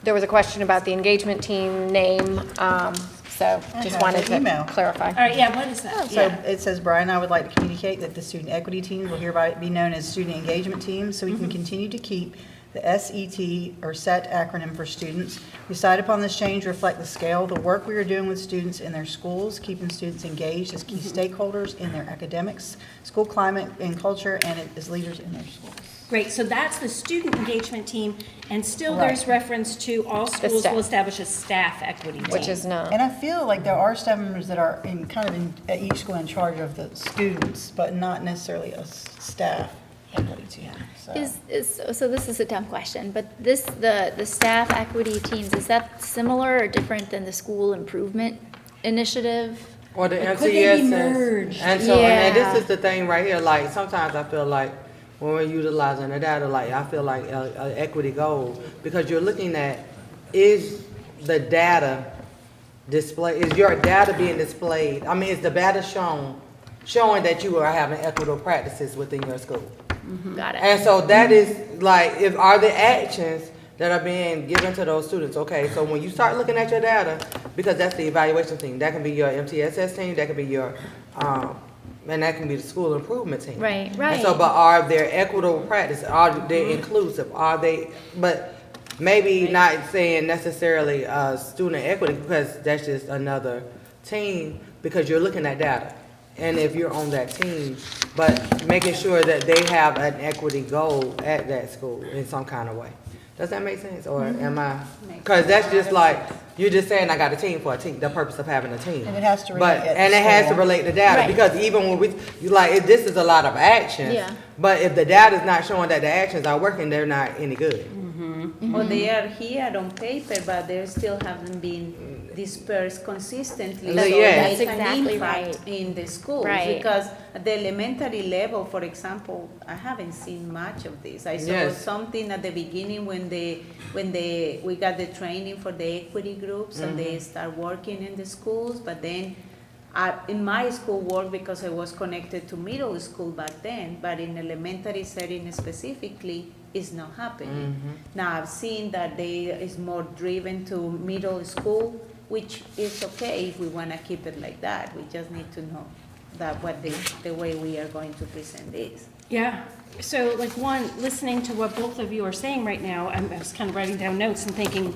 there was a question about the engagement team name, so just have wanted the email. to clarify. All right, yeah, what is that? So Yeah. it says, Brian, I would like to communicate that the student equity teams will hereby be known as student engagement teams, so we can continue to keep the SET or SET acronym for students. We decide upon this change to reflect the scale of the work we are doing with students in their schools, keeping students engaged as key stakeholders in their academics, school climate and culture, and as leaders in their schools. Great, so that's the student engagement team, and still Right. there's reference to all schools staff. will establish a staff equity team. Which is not. And I feel like there are staff members that are at each school in charge of the students, but not necessarily a staff equity team, so. So this is a dumb question, but the staff equity teams, is that similar or different than the school improvement initiative? Or the But could they be MTSS. merged? And so, and Yeah. this is the thing right here, like, sometimes I feel like when we're utilizing the data, like, I feel like a equity goal, because you're looking at, is the data is your data being displayed? I mean, is the data showing that you are having equitable practices within your school? Got it. And so that is like, are the actions that are being given to those students? Okay, so when you start looking at your data, because that's the evaluation team, that can be your MTSS team, that can be your, and that can be the school improvement team. Right, And so, right. but are there equitable practices? Are they inclusive? Are they, but maybe not saying necessarily, student equity, because that's just another team, because you're looking at data. And if you're on that team, but making sure that they have an equity goal at that school in some kind of way. Does that make sense, or am I? Because that's just like, you're just saying I got a team for a team, the purpose of having a team. And it has to relate But, at and it has to school. relate to data, Right. because even when you like, this is a lot of actions. Yeah. But if the data's not showing that the actions are working, they're not any good. Or they are here on paper, but they still haven't been dispersed consistently. Yes. So That's they can exactly impact right. in the schools. Right. Because at the elementary level, for example, I haven't seen much of this. I saw Yes. something at the beginning when we got the training for the equity groups and they start working in the schools, but then in my school work, because I was connected to middle school back then, but in elementary setting specifically, it's not happening. Now, I've seen that they is more driven to middle school, which is okay if we want to keep it like that. We just need to know that what the way we are going to present this. Yeah, so like listening to what both of you are saying right now, I was kind of writing down notes and thinking,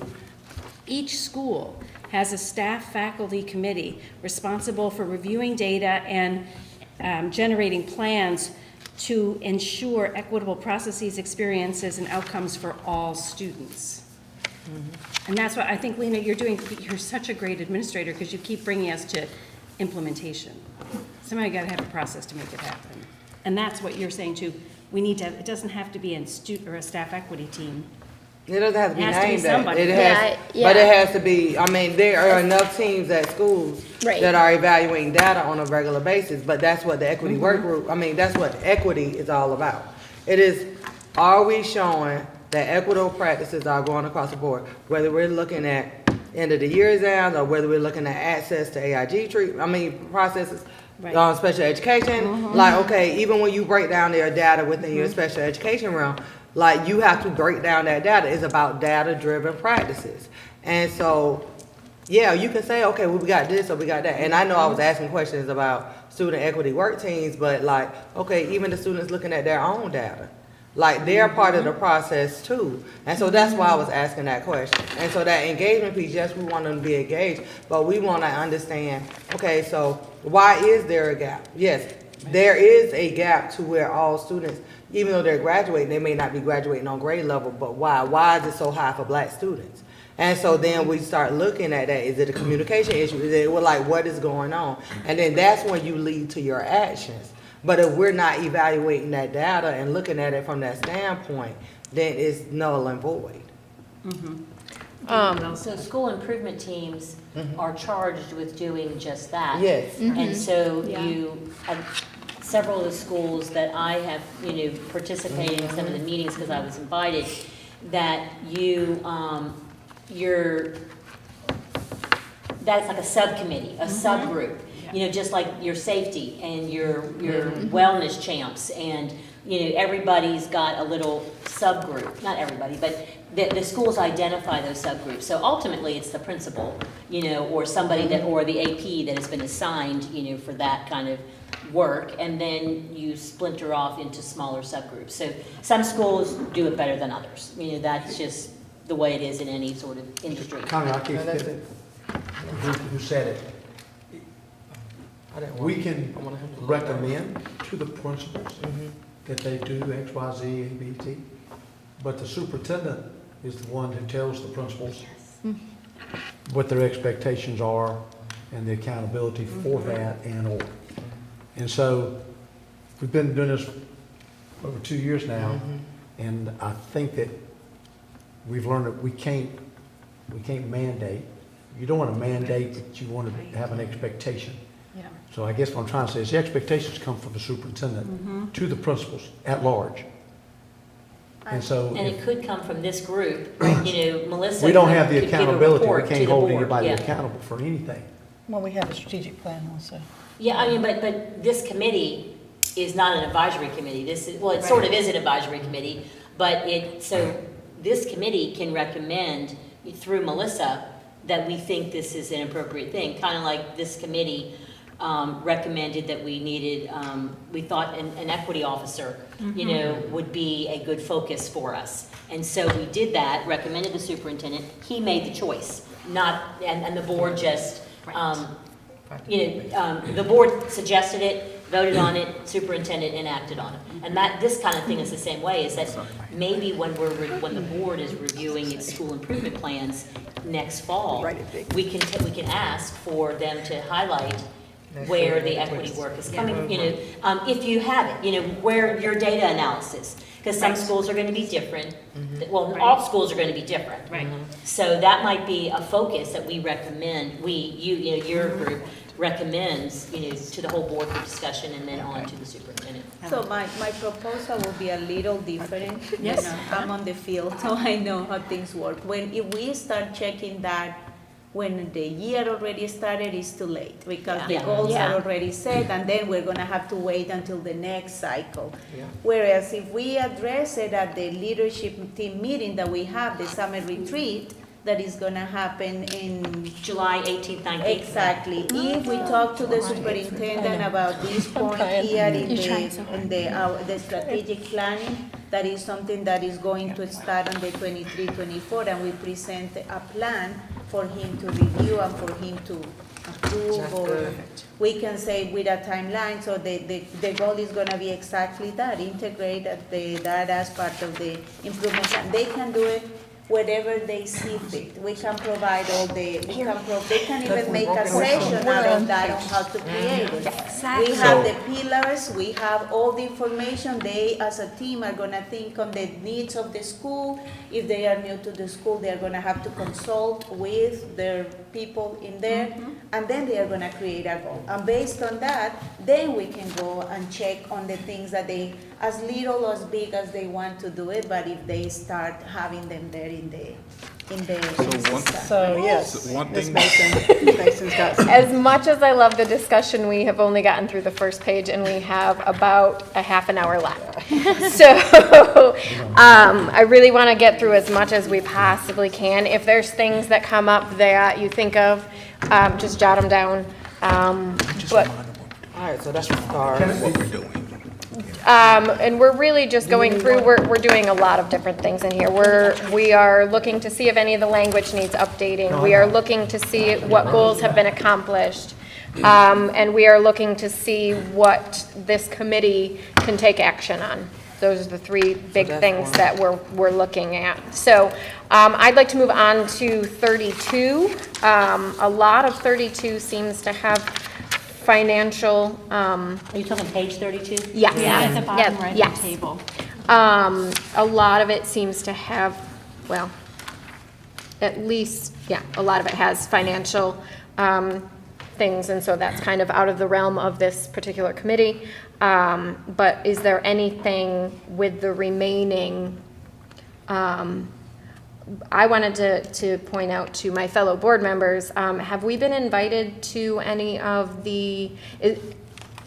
each school has a staff faculty committee responsible for reviewing data and generating plans to ensure equitable processes, experiences, and outcomes for all students. And that's what I think, Lena, you're such a great administrator because you keep bringing us to implementation. Somebody got to have a process to make it happen. And that's what you're saying too. It doesn't have to be a staff equity team. It doesn't have to be It has to be named that. somebody. It has, Yeah, but it yeah. has to be, I mean, there are enough teams at schools Right. that are evaluating data on a regular basis, but that's what the equity work Mm-hmm. group, I mean, that's what equity is all about. It is, are we showing that equitable practices are going across the board? Whether we're looking at end of the year exams or whether we're looking at access to AIG processes, Right. special education, Mm-hmm. like, okay, even when you break down their data within your special education realm, like, you have to break down that data. It's about data-driven practices. And so, yeah, you can say, okay, well, we got this or we got that. And I know I was asking questions about student equity work teams, but like, okay, even the students looking at their own data, like, they're part of the process too. And so that's why I was asking that question. And so that engagement piece, yes, we want them to be engaged, but we want to understand, okay, so why is there a gap? Yes, there is a gap to where all students, even though they're graduating, they may not be graduating on grade level, but why? Why is it so high for black students? And so then we start looking at that. Is it a communication issue? Is it, well, like, what is going on? And then that's when you lead to your actions. But if we're not evaluating that data and looking at it from that standpoint, then it's null and void. So school improvement teams are charged with doing just that. Yes. And so Yeah. several of the schools that I have, participated in some of the meetings because I was invited, that that's like a subcommittee, a subgroup. Just like your safety and your wellness champs, and everybody's got a little subgroup. Not everybody, but the schools identify those subgroups. So ultimately, it's the principal, or somebody or the AP that has been assigned, for that kind of work, and then you splinter off into smaller subgroups. So some schools do it better than others. That's just the way it is in any sort of industry. Connie, I keep that's thinking, who said it? We can recommend to the principals that they do X, Y, Z, A, B, T, but the superintendent is the one who tells the principals what their expectations are and the accountability for that and/or. And so, we've been doing this over 2 years now, and I think that we've learned that we can't mandate. You don't want to mandate, but you want to have an expectation. Yeah. So I guess what I'm trying to say is the expectations come from the superintendent to the principals at large. And so And if it could come from this group, Melissa. we don't have the could give a accountability, we report to can't the hold board, anybody yeah. accountable for anything. Well, we have a strategic plan also. Yeah, I mean, but this committee is not an advisory committee. It sort of is an advisory committee, but this committee can recommend through Melissa that we think this is an appropriate thing, kind of like this committee recommended that we needed, we thought an equity officer, would be a good focus for us. And so we did that, recommended the superintendent, he made the choice, and the board just, the board suggested it, voted on it, superintendent enacted on it. And this kind of thing is the same way, is that maybe when the board is reviewing its school improvement plans next fall, we can ask for them to highlight where the equity work is coming, if you have it, where your data analysis, because some schools are going to be different. Well, all schools are going to be different. Right. So that might be a focus that we recommend, your group recommends, to the whole board for discussion and then on to the superintendent. So my proposal will be a little different. Yes. I'm on the field, so I know how things work. If we start checking that when the year already started, it's too late, because the Yeah. goals Yeah. are already set, and then we're gonna have to wait until the next cycle. Yeah. Whereas if we address it at the leadership team meeting that we have, the summer retreat, that is gonna happen in July 18th, 19th. exactly. If we talk to the superintendent about this point here in the strategic planning, that is something that is going to start on the 23-24, and we present a plan for him to review and for him to approve, or we can say with a timeline, so the goal is gonna be exactly that, integrate that as part of the improvement plan. They can do it wherever they see fit. We can provide all the, they can even make a broken session down. out of that on how to create it. Exactly. We have the pillars, we have all the information. They, as a team, are gonna think on the needs of the school. If they are new to the school, they are gonna have to consult with their people in there, and then they are gonna create a goal. And based on that, then we can go and check on the things that they, as little or as big as they want to do it, but if they start having them there in the one- system. So, yes, one Ms. thing- Mason, Ms. Mason's got some. As much as I love the discussion, we have only gotten through the first page and we have about a half an hour left. So I really want to get through as much as we possibly can. If there's things that come up that you think of, just jot them down. But All right, so that's the start. What we're doing. and we're really just going through, we're doing a lot of different things in here. We are looking to see if any of the language needs updating. We are looking to see what goals have been accomplished. And we are looking to see what this committee can take action on. Those are the three big that's things one. that we're looking at. So I'd like to move on to 32. A lot of 32 seems to have financial, Are you talking page 32? yes. Yeah, at the bottom Yes, right of yes. the table. A lot of it seems to have, well, at least, yeah, a lot of it has financial things, and so that's kind of out of the realm of this particular committee. But is there anything with the remaining, I wanted to point out to my fellow board members, have we been invited to any of the,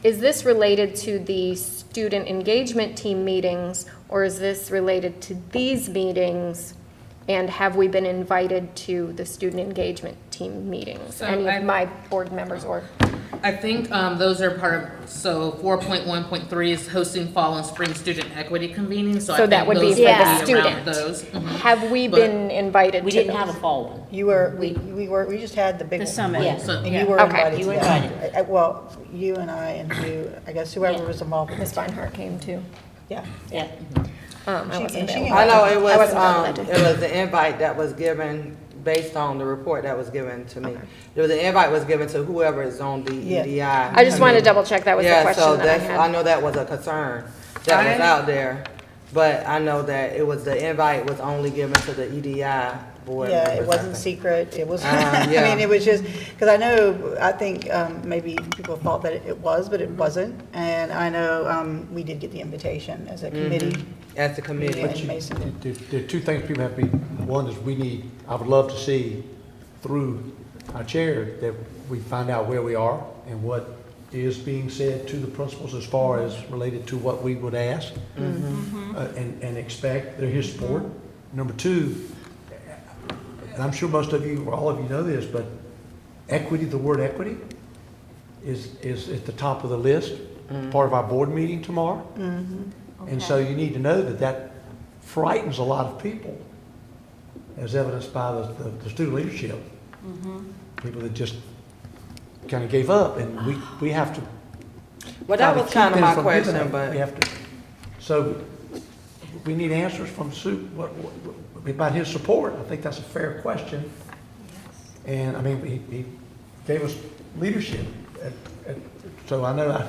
is this related to the student engagement team meetings, or is this related to these meetings? And have we been invited to the student engagement team meetings? So Any I- of my board members or? I think those are part of, so 4.1.3 is hosting fall and spring student equity convening, so I So think that would be those for the around student. those. Mhm. Have we But been invited to We didn't those? have a fall one. You were, we just had the big The one. summit. Yeah. So- And you were Okay. invited You to were that. invited. Well, you and I and you, I guess whoever Yeah. was involved with Ms. this. Feinhardt came too. Yeah. Yeah. I She- wasn't and she available. I know it I wasn't on was, that day. it was the invite that was given based on the report that was given to me. There was, the invite was given to whoever is on the Yeah. EDI. I just wanted to double check that was the Yeah, question so that I that's, I had. know that was a concern that was I- out there, but I know that it was, the invite was only given to the EDI board Yeah, members, it I wasn't think. secret, it was, I yeah. mean, it was just, because I know, I think maybe people thought that it was, but it wasn't. And I know we did get the invitation as a committee. As the committee. Yeah. But you- Mason. there are two things people have to be, one is we need, I would love to see through our chair that we find out where we are and what is being said to the principals as far as related to what we would ask and expect their his support. Number two, and I'm sure most of you, or all of you know this, but equity, the word equity is at the top of the list, part of our board meeting tomorrow. And so you need to know that that frightens a lot of people, as evidenced by the student leadership. People that just kind of gave up, and we have to. Well, that try to was keep kind of them my from giving question, up. but. We have to, so we need answers from Sue, about his support. I think that's a fair question. And I mean, he gave us leadership. So I know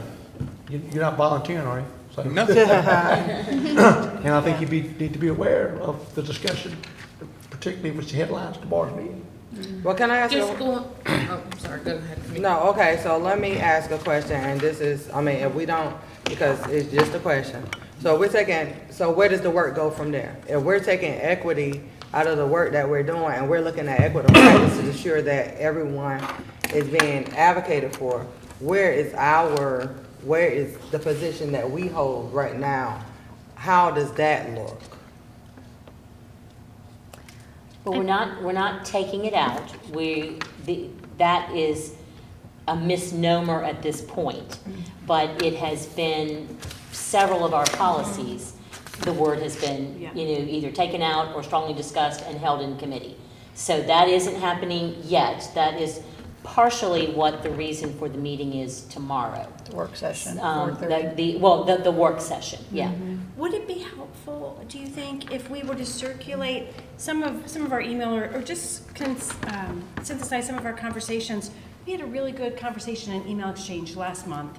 you're not volunteering, are you? So- No. And I think you need to be aware of the discussion, particularly with the headlines tomorrow's meeting. Well, can I ask you? Just go, oh, I'm sorry, go ahead. No, okay, so let me ask a question, and this is, I mean, if we don't, because it's just a question. So we're taking, so where does the work go from there? If we're taking equity out of the work that we're doing, and we're looking at equitable practices to ensure that everyone is being advocated for, where is the position that we hold right now? How does that look? But we're not taking it out. That is a misnomer at this point. But it has been, several of our policies, the word has been, Yeah. either taken out or strongly discussed and held in committee. So that isn't happening yet. That is partially what the reason for the meeting is tomorrow. Work session, The 4:30. the work session, yeah. Would it be helpful, do you think, if we were to circulate some of our email or just synthesize some of our conversations? We had a really good conversation and email exchange last month.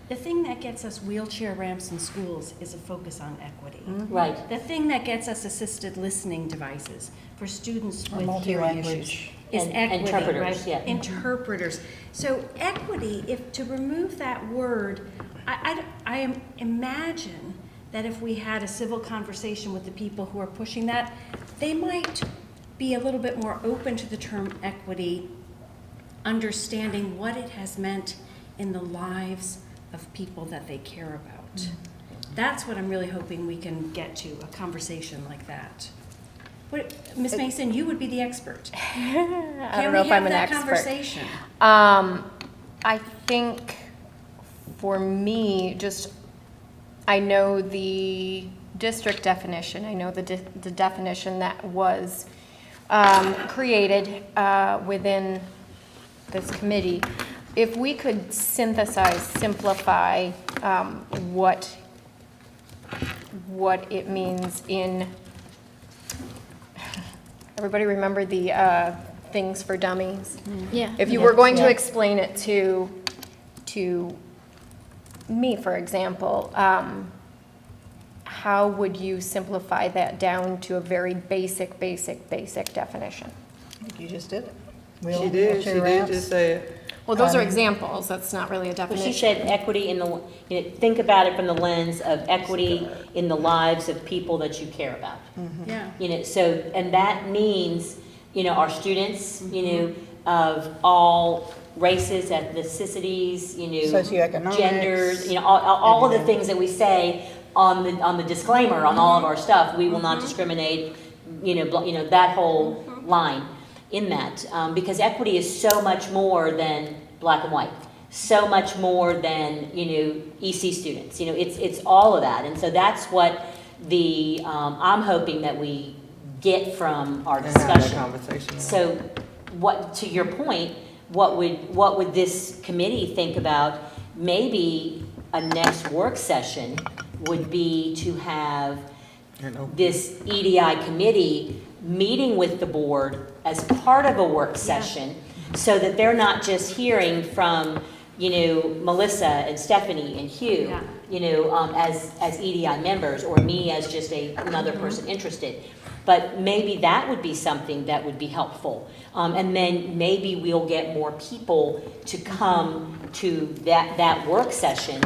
The thing that gets us wheelchair ramps in schools is a focus on equity. Right. The thing that gets us assisted listening devices for students Or with hearing issues multi-language. is And equity, interpreters, right? yeah. Interpreters. So equity, if, to remove that word, imagine that if we had a civil conversation with the people who are pushing that, they might be a little bit more open to the term equity, understanding what it has meant in the lives of people that they care about. That's what I'm really hoping we can get to, a conversation like that. Ms. Mason, you would be the expert. I don't know if I'm an expert. Can we have that conversation? I think for me, I know the district definition, I know the definition that was created within this committee. If we could synthesize, simplify what it means in, everybody remember the things for dummies? Yeah. If you were going to explain it to me, for example, how would you simplify that down to a very basic definition? I think you just did it. She did just say it. Well, those are examples, that's not really a Well, definition. she said equity in the, think about it from the lens of equity in the lives of people that you care about. Yeah. So, and that means, our students, of all races, ethnicities, Socioeconomics. genders, all of the things that we say on the disclaimer on all of our stuff. We will not discriminate, that whole line in that, because equity is so much more than black and white, so much more than EC students. It's all of that, and so that's what I'm hoping that we get from our And have that discussion. conversation. So, to your point, what would this committee think about? Maybe a next work session would be to have this EDI committee meeting with the board as part of a work session, so that they're not just hearing from, Melissa and Stephanie and Hugh, as EDI members, or me as just another person interested. But maybe that would be something that would be helpful. And then maybe we'll get more people to come to that work session,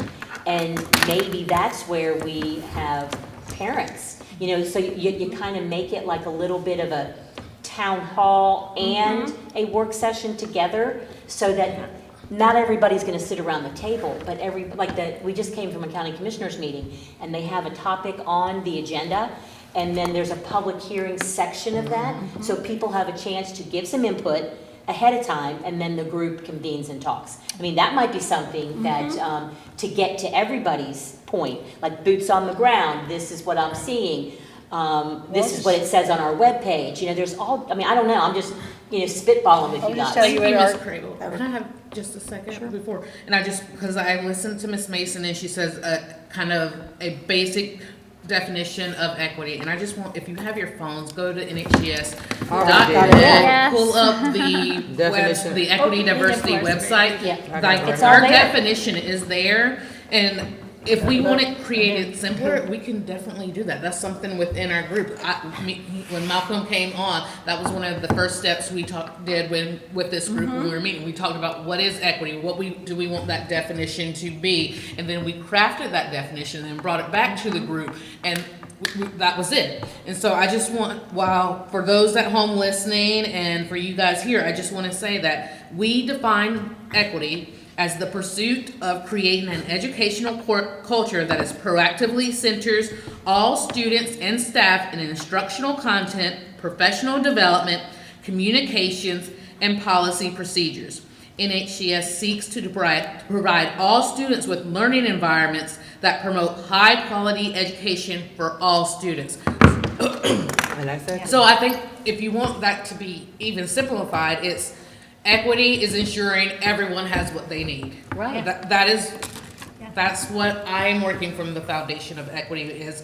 and maybe that's where we have parents. So you kind of make it like a little bit of a town hall and a work session together, so that not everybody's going to sit around the table, but we just came from a county commissioners meeting, and they have a topic on the agenda, and then there's a public hearing section of that, so people have a chance to give some input ahead of time, and then the group convenes and talks. I mean, that might be something that, to get to everybody's point, like boots on the ground, this is what I'm seeing, this is what it says on our webpage, there's I don't know, I'm just, spitballing with you guys. tell you Thank you, what Ms. Cradle. Can I have just a second before? And because I listened to Ms. Mason, and she says kind of a basic definition of equity, and I just want, if you have your phones, go to NHGS.net, Yes. pull up the Definition. the equity diversity website. Yeah. Like, It's our all there. definition is there, and if we want to create it simpler, we can definitely do that. That's something within our group. When Malcolm came on, that was one of the first steps we did with this group when we were meeting. We talked about what is equity, what do we want that definition to be, and then we crafted that definition and brought it back to the group, and that was it. And so I just want, for those at home listening and for you guys here, I just want to say that we define equity as the pursuit of creating an educational culture that is proactively centers all students and staff in instructional content, professional development, communications, and policy procedures. NHCS seeks to provide all students with learning environments that promote high-quality education for all students. And that's it. So I think if you want that to be even simplified, it's Equity is ensuring everyone has what they need. Right. That's what I'm working from the foundation of equity is,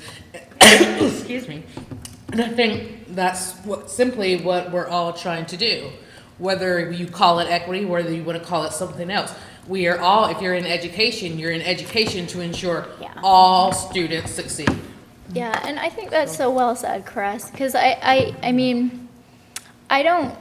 excuse me. And I think that's simply what we're all trying to do. Whether you call it equity, whether you want to call it something else. We are all, if you're in education, you're in education to ensure all students succeed. Yeah, and I think that's so well said, Chris, because I mean, I don't,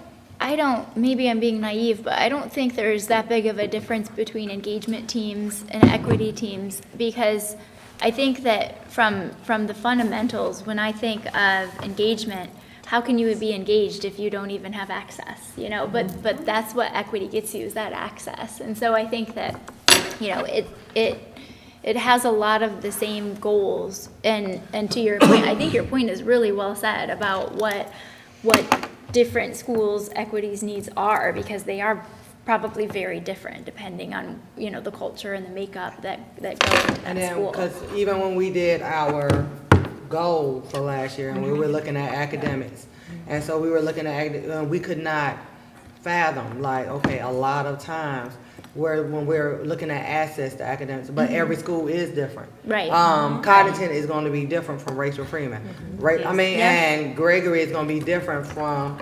maybe I'm being naive, but I don't think there's that big of a difference between engagement teams and equity teams, because I think that from the fundamentals, when I think of engagement, how can you be engaged if you don't even have access, you know? But that's what equity gets you, is that access. And so I think that, you know, it has a lot of the same goals. And to your point, I think your point is really well said about what different schools' equities needs are, because they are probably very different depending on, you know, the culture and the makeup that go into that And then, school. because even when we did our goal for last year, and we were looking at academics, and so we were looking at, we could not fathom, like, okay, a lot of times, when we're looking at access to academics, but every school is different. Right. Coddington is going to be different from Rachel Freeman, right? I mean, and Gregory is going to be different from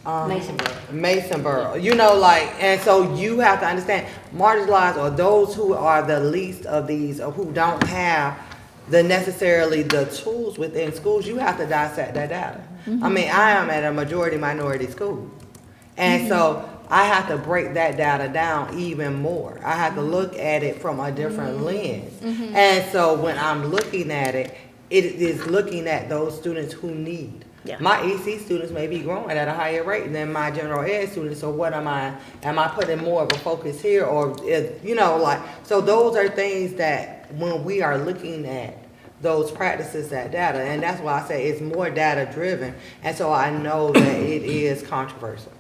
Masonboro. You know, like, and so you have to understand, marginalized or those who are the least of these, or who don't have necessarily the tools within schools, you have to dissect that data. I mean, I am at a majority minority school, and so I have to break that data down even more. I have to look at it from a different lens. And so when I'm looking at it, it is looking at those students who need. Yeah. My EC students may be growing at a higher rate than my general ed students, so what am I putting more of a focus here, or, you know, like, so those are things that when we are looking at those practices, that data, and that's why I say it's more data driven, and so I know that it is controversial.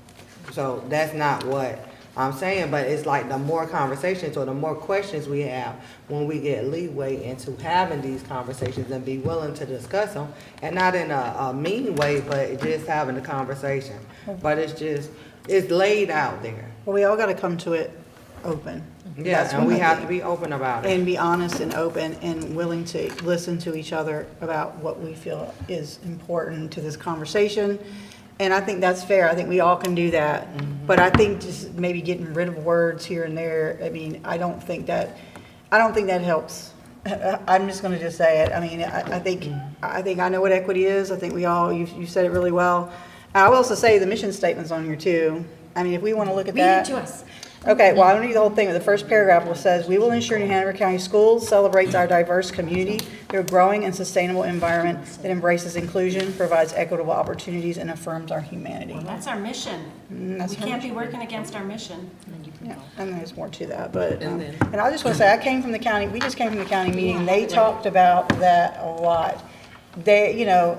So that's not what I'm saying, but it's like the more conversations or the more questions we have when we get leeway into having these conversations and be willing to discuss them, and not in a mean way, but just having the conversation. But it's laid out there. Well, we all got to come to it open. Yeah, That's and what we I have think. to be open about it. And be honest and open and willing to listen to each other about what we feel is important to this conversation. And I think that's fair. I think we all can do that. But I think just maybe getting rid of words here and there, I mean, I don't think that helps. I'm just gonna just say it. I mean, I think I know what equity is. I think we all, you said it really well. I will also say the mission statement's on here too. I mean, if we want to look at that. Read it to us. Okay, well, I don't need the whole thing, but the first paragraph says, "We will ensure New Hanover County Schools celebrates our diverse community through a growing and sustainable environment that embraces inclusion, provides equitable opportunities, and affirms our humanity." That's our mission. That's We our can't be working against our mission. Yeah, and there's more to that, but, And then- and I just want to say, we just came from the county meeting, they talked about that a lot. They, you know,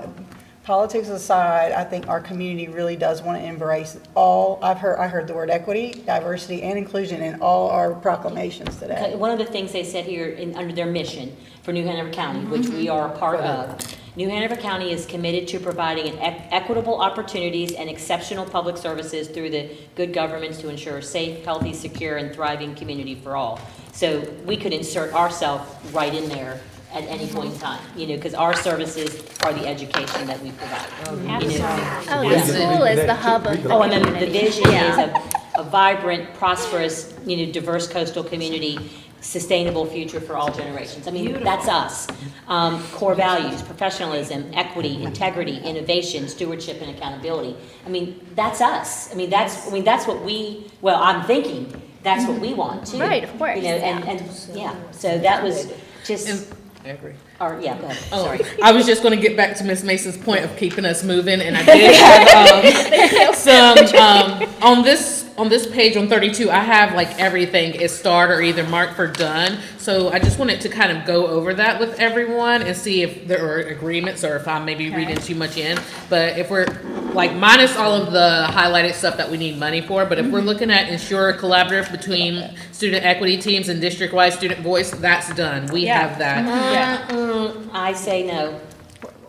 politics aside, I think our community really does want to embrace all, I heard the word equity, diversity, and inclusion in all our proclamations today. One of the things they said here under their mission for New Hanover County, which we are a part of, New Hanover County is committed to providing equitable opportunities and exceptional public services through the good governments to ensure a safe, healthy, secure, and thriving community for all. So we could insert ourselves right in there at any point in time, you know, because our services are the education that we provide. You know? Oh, the school is the hub of the Oh, and then the community. vision is a vibrant, prosperous, you know, diverse coastal community, sustainable future for all generations. I mean, that's us. Core values, professionalism, equity, integrity, innovation, stewardship, and accountability. I mean, that's us. I mean, that's what I'm thinking, that's what we want too. Right, of course, You know, yeah. and yeah, so that was just, I agree. or, yeah, go ahead, Oh, sorry. I was just going to get back to Ms. Mason's point of keeping us moving, and I did have some on this page on 32. I have like everything is starred or either marked for done. So I just wanted to kind of go over that with everyone and see if there are agreements or if I'm maybe reading too much in. But if we're like minus all of the highlighted stuff that we need money for, but if we're looking at ensure collaborative between student equity teams and district-wide student voice, that's done. We have that. I say no.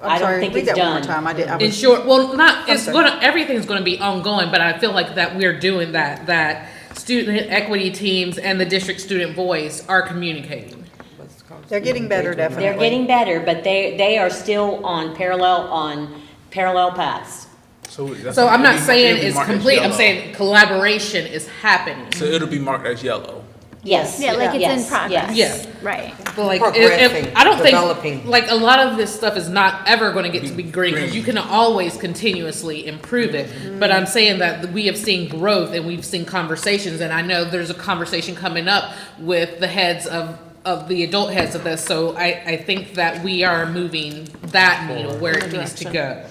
I don't sorry, think read it's that one more done. time. I In was, short, well, not, it's sorry. gonna, everything's gonna be ongoing, but I feel like that we're doing that student equity teams and the district student voice are communicating. they're getting better, definitely. They're getting better, but they are still on parallel paths. So I'm not saying it'll be it's marked as complete, I'm yellow. saying collaboration is happening. So it'll be marked as yellow. Yes. Yeah, like it's in yes, progress. yes. Yeah. Right. But like, Progressing, I don't think, developing. like, a lot of this stuff is not ever gonna get to be green, because you can always continuously improve it. But I'm saying that we have seen growth and we've seen conversations, and I know there's a conversation coming up with the heads of the adult heads of this, so I think that we are moving that needle where it needs to go.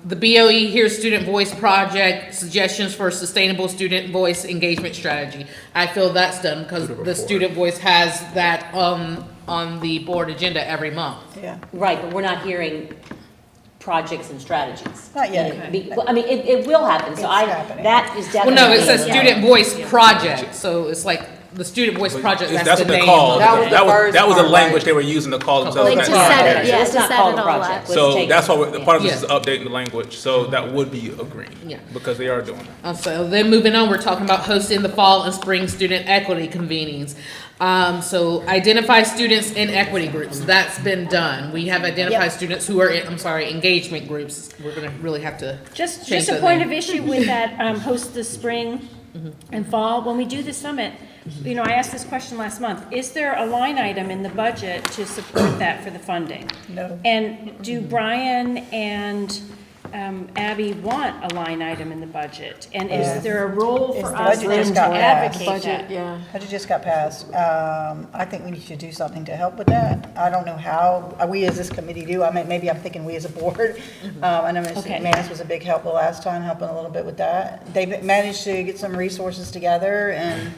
The BOE Here's Student Voice Project, suggestions for sustainable student voice engagement strategy. I feel that's done because the student voice has that on the board agenda every month. Yeah, Right, but we're not hearing projects and strategies. not yet. I mean, it will happen, so It's happening. that is Well, definitely. no, it says student voice project, so it's like the student voice project, That's that's the what they're name. called. That was the first That was the part, language right? they were using to call themselves. Like that to now. set Okay, it, so yeah, let's to not set call it it a all project. up. Let's So take- that's why the part of this Yeah. is updating the language, so that would be a green. Yeah. Because they are doing it. So then moving on, we're talking about hosting the fall and spring student equity convenings. So identify students in equity groups, that's been done. We have identified Yep. students who are, engagement groups. We're gonna really have to Just change a that point name. of issue with that, host this spring and fall, when we do the summit, you know, I asked this question last month, is there a line item in the budget to support that for the funding? No. And do Brian and Abby want a line item in the budget? And is there a role It's for the us budget then just to got passed. advocate that? Yeah. Budget just got passed. I think we need to do something to help with that. I don't know how, we as this committee do, I mean, maybe I'm thinking we as a board. I know Ms. Okay. McManus was a big help the last time, helping a little bit with that. They've managed to get some resources together and,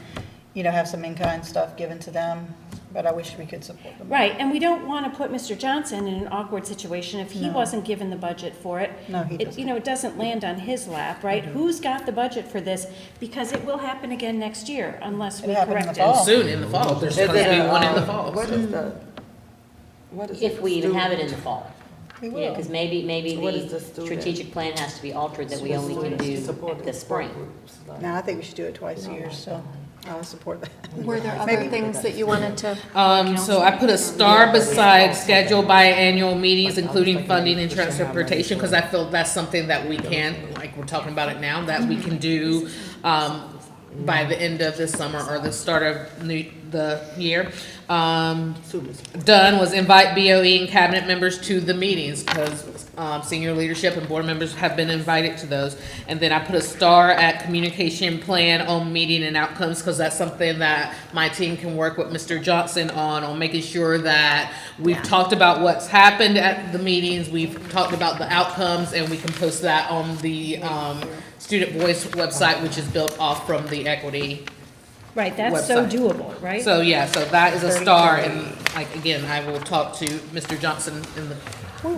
have some in-kind stuff given to them, but I wish we could support them. Right, and we don't want to put Mr. Johnson in an awkward situation if he No. wasn't given the budget for it. No, he doesn't. It doesn't land on his lap, right? Who's got the budget for this? Because it will happen again next year unless we It happened in correct the it. fall. Soon in the fall, there's Is supposed to it be a, one in the fall. What is the, what is it? If we even have it in the fall. We Yeah, will. because maybe So what is the the student- strategic plan has to be altered that we only can do Support at the spring. groups, like- No, I think we should do it twice a year, so I'll support that. Were there other Maybe- things that you wanted to? So I put a star beside schedule biannual meetings, including funding and transportation, because I feel that's something that we can, like we're talking about it now, that we can do, by the end of this summer or the start of the year. Done was invite BOE and cabinet members to the meetings, because senior leadership and board members have been invited to those. And then I put a star at communication plan on meeting and outcomes, because that's something that my team can work with Mr. Johnson on making sure that we've talked about what's happened at the meetings, we've talked about the outcomes, and we can post that on the Student Voice website, which is built off from the equity. Right, that's so Website. doable, right? So, yeah, so that is a star, and like, again, I will talk to Mr. Johnson in the,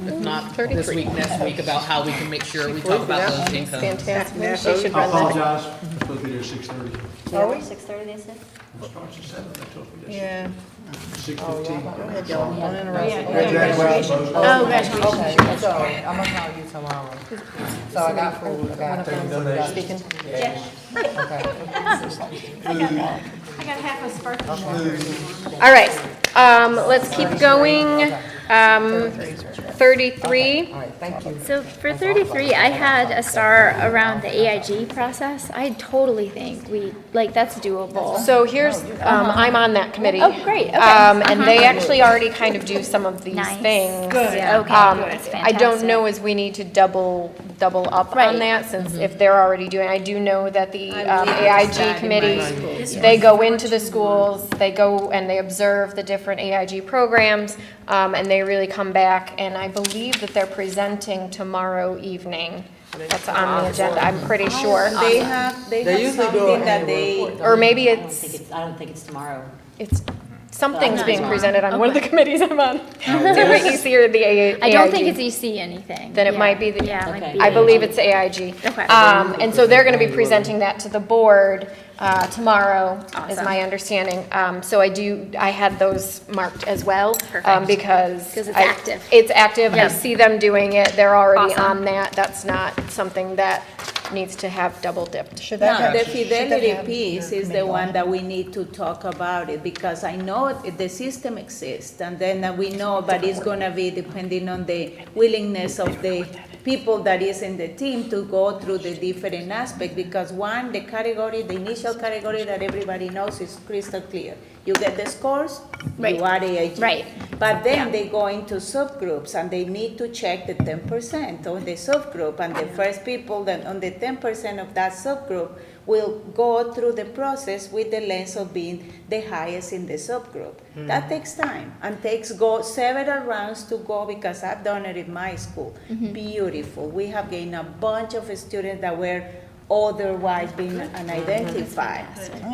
if not this week, next week, about how we can make sure we talk about those incomes. Fantastic. Maybe she should I run that. apologize, I'm supposed to be there 6:30. Are we? 6:30, they said? It starts at 7, they told me. Yeah. 6:15. Go ahead, y'all. Don't interrupt. Graduation. Oh, graduation. Okay, so I'm gonna call you tomorrow. So I got food, I got things, I got. Speaking. Yeah. Okay. I got half a sparkling. All right, let's keep going. 33. All right, thank you. So for 33, I had a star around the AIG process. I totally think that's doable. So here's, I'm on that committee. Oh, great, okay. And they actually already kind of do some of these Nice. things. Good. Okay, that's I don't know fantastic. as we need to double up Right. on that, since if they're already doing, I do know that the believe it's AIG that in committee, my school. they go into the schools, they go and they observe the different AIG programs, and they really come back, and I believe that they're presenting tomorrow evening. That's on the agenda, I'm pretty sure. They have They usually do something an that annual they, report, Or maybe I don't think it's I don't think it's tomorrow. Something's being Not presented on one of the Okay. committees I'm on. The EC or the AIG. I don't think it's EC anything. Then it Yeah. might be the. Yeah, it might Okay. be I believe AIG. it's AIG. Okay. And so they're gonna be presenting that to the board, tomorrow, is Awesome. my understanding. So I had those marked as well. Perfect. Because. 'Cause it's I- active. It's active, I Yeah. see them doing it, they're already Awesome. on that, that's not something that needs to have double dipped. Should that Now, have? the should that fidelity have piece your is the committee one on? that we need to talk about it, because I know the system exists, and then we know, but it's gonna be depending on the willingness of the people that is in the team to go through the different aspects, because one, the category, the initial category that everybody knows is crystal clear. You get the scores, Right. you are AIG. Right. But then Yeah. they go into subgroups, and they need to check the 10% of the subgroup, and the first people that on the 10% of that subgroup will go through the process with the lens of being the highest in the subgroup. That takes time and takes several rounds to go, because I've done it in my school. Beautiful. We have gained a bunch of students that were otherwise being unidentified.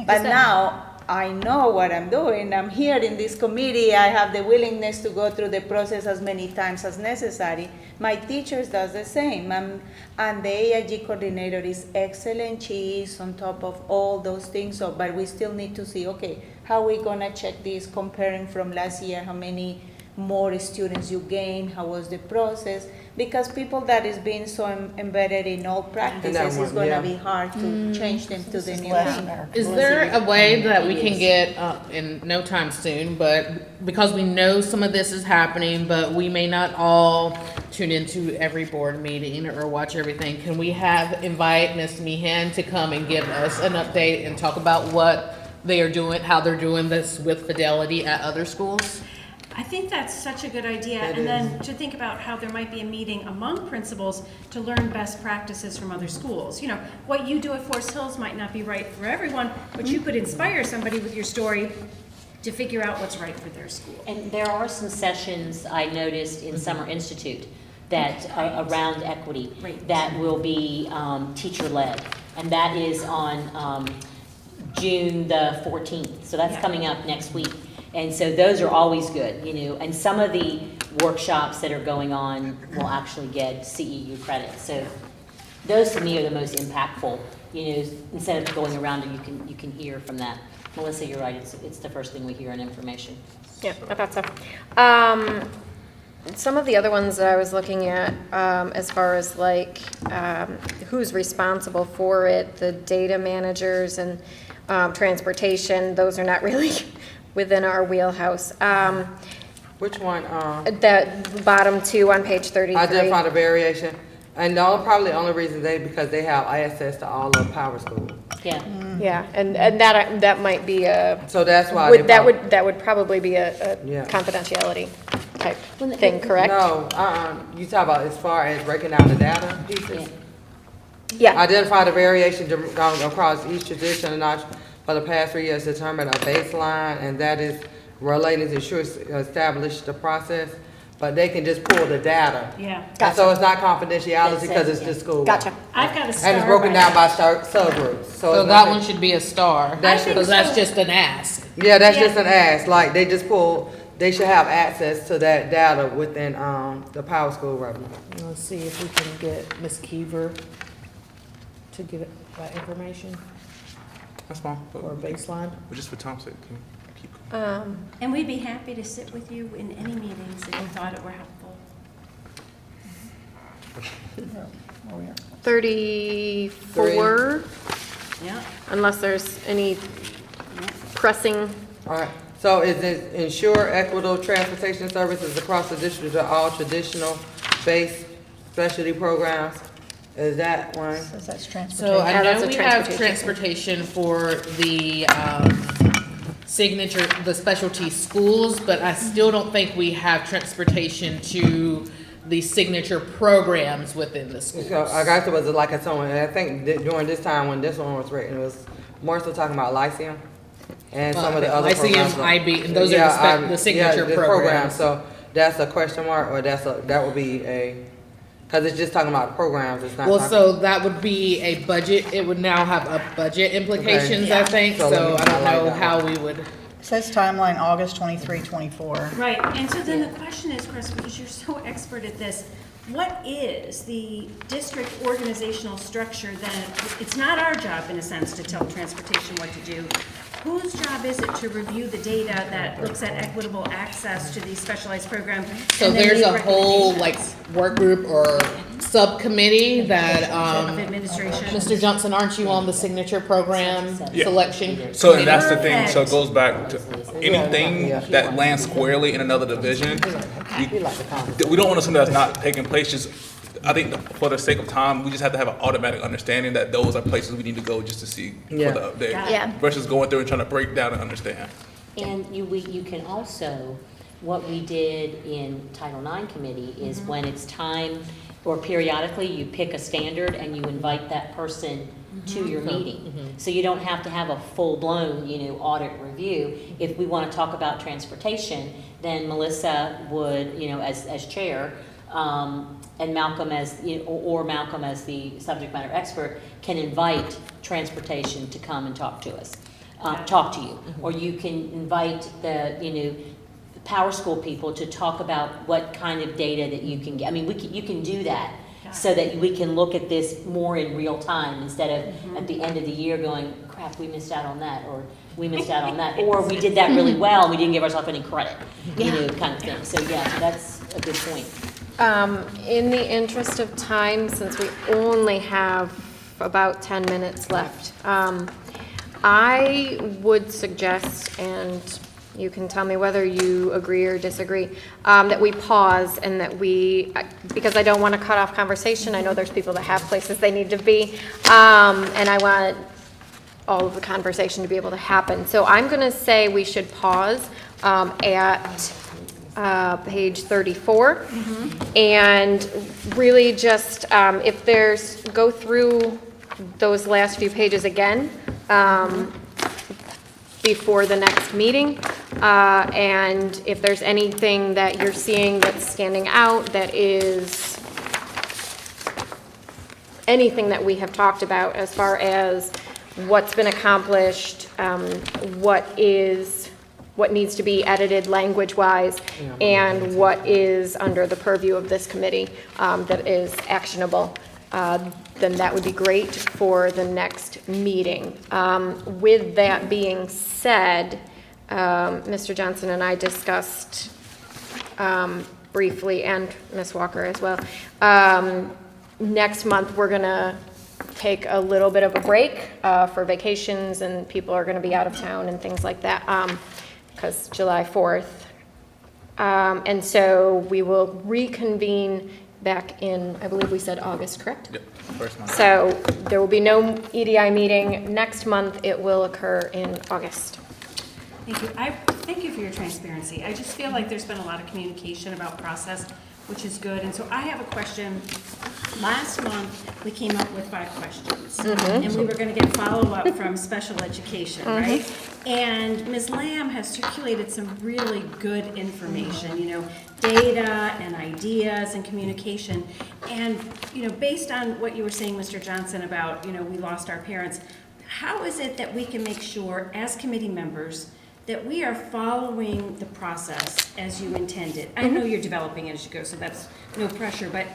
But now, I know what I'm doing. I'm here in this committee. I have the willingness to go through the process as many times as necessary. My teachers does the same. And the AIG coordinator is excellent. She is on top of all those things. So, but we still need to see, okay, how are we gonna check this, comparing from last year, how many more students you gain, how was the process? Because people that is being so embedded in all practices, it's gonna be hard to change them to the new Less thing. American. Is there a way that we can get, in no time soon, but because we know some of this is happening, but we may not all tune into every board meeting or watch everything, can we invite Ms. Meehan to come and give us an update and talk about what they are doing, how they're doing this with fidelity at other schools? I think that's such a good idea, It and then to think about how there might be a meeting among principals to learn best practices from other schools. You know, what you do at Forest Hills might not be right for everyone, but you could inspire somebody with your story to figure out what's right for their school. And there are some sessions I noticed in Summer Institute that are around equity Right. that will be teacher-led. And that is on June the 14th. So that's Yeah. coming up next week. And so those are always good, you know. And some of the workshops that are going on will actually get CEU credit. So those to me are the most impactful, you know, instead of going around and you can hear from that. Melissa, you're right, it's the first thing we hear in information. Yeah, I thought so. Some of the other ones that I was looking at, as far as like, who's responsible for it, the data managers and, transportation, those are not really within our wheelhouse. Which one, The bottom two on page 33. identify the variation? And probably the only reason because they have access to all of Power School. Yeah. Yeah, and that might be a, So that's why. that would probably be a Yeah. confidentiality type thing, correct? No, you talk about as far as breaking down the data pieces? Yeah, Identify the variation across each tradition and notch for the past 3 years, determine a baseline, and that is related to ensure establish the process, but they can just pull the data. Yeah. And so it's not confidentiality because it's Yeah. just school. gotcha. I've got a star. And it's broken right down by subgroups, so. So it's that nothing- one should be a star, That should- because that's just an ask. Yeah, that's Yeah. just an ask, like, they should have access to that data within, the Power School revenue. Let's see if we can get Ms. Keever to get that information That's fine. But or a baseline. just for Tom's sake, can you keep going? And we'd be happy to sit with you in any meetings if you thought it were helpful. Where we are. 34, Yeah. unless there's any pressing, All right, so is it ensure equitable transportation services across the district to all traditional based specialty programs? Is that one? Says that's So transportation. I Yeah, that's know a we have transportation. transportation for the signature, the specialty schools, but I still don't think we have transportation to the signature programs within the schools. So I guess it was like a someone, and I think that during this time when this one was written, it was more so talking about Lyceum and some of the other Lyceum, programs. IB, and those are the signature the programs. So that's a question mark, or that would be because it's just talking about programs, it's not. Well, talking- so that would be a budget, it would now have a budget implications, I Okay. think, So let so me I don't highlight know that how one. we would. Says timeline August 23, 24. Right, and so then the question is, Chris, because you're so expert at this, what is the district organizational structure that, it's not our job, in a sense, to tell transportation what to do. Whose job is it to review the data that looks at equitable access to these specialized programs? So and then there's make a whole like recommendations? work group or subcommittee that, Of administration. Mr. Johnson, aren't you on the signature program Yeah. selection? So, and that's the thing, so it Perfect. goes back to anything that lands squarely in another division. We don't want something that's not taking place, just, I think for the sake of time, we just have to have an automatic understanding that those are places we need to go just to see for Yeah. the update. Yeah. Versus going through and trying to break down and understand. And you can also, what we did in Title IX committee is when it's time, or periodically, you pick a standard and you invite that person to your meeting. So you don't have to have a full-blown, audit review. If we want to talk about transportation, then Melissa would, as chair, and Malcolm as, or Malcolm as the subject matter expert, can invite transportation to come and talk to us, talk to you. Or you can invite the Power School people to talk about what kind of data that you can get. I mean, you can do that so that we can look at this more in real time instead of at the end of the year going, crap, we missed out on that, or we missed out on that, or we did that really well and we didn't give ourselves any credit, kind of thing. So yeah, so that's a good point. In the interest of time, since we only have about 10 minutes left, I would suggest, and you can tell me whether you agree or disagree, that we pause and that we, because I don't want to cut off conversation. I know there's people that have places they need to be, and I want all of the conversation to be able to happen. So I'm going to say we should pause at page 34, and really just, if there's, go through those last few pages again before the next meeting, and if there's anything that you're seeing that's standing out, that is anything that we have talked about as far as what's been accomplished, what needs to be edited language-wise, and what is under the purview of this committee that is actionable, then that would be great for the next meeting. With that being said, Mr. Johnson and I discussed briefly, and Ms. Walker as well, next month we're going to take a little bit of a break for vacations, and people are going to be out of town and things like that, because July 4th. And so we will reconvene back in, I believe we said August, correct? Yep, first month. So there will be no EDI meeting next month. It will occur in August. Thank you. Thank you for your transparency. I just feel like there's been a lot of communication about process, which is good. And so I have a question. Last month, we came up with 5 questions. And we were going to get follow-up from special education, right? And Ms. Lamb has circulated some really good information, data and ideas and communication. And, based on what you were saying, Mr. Johnson, about, we lost our parents, how is it that we can make sure, as committee members, that we are following the process as you intended? I know you're developing it as you go, so that's no pressure, but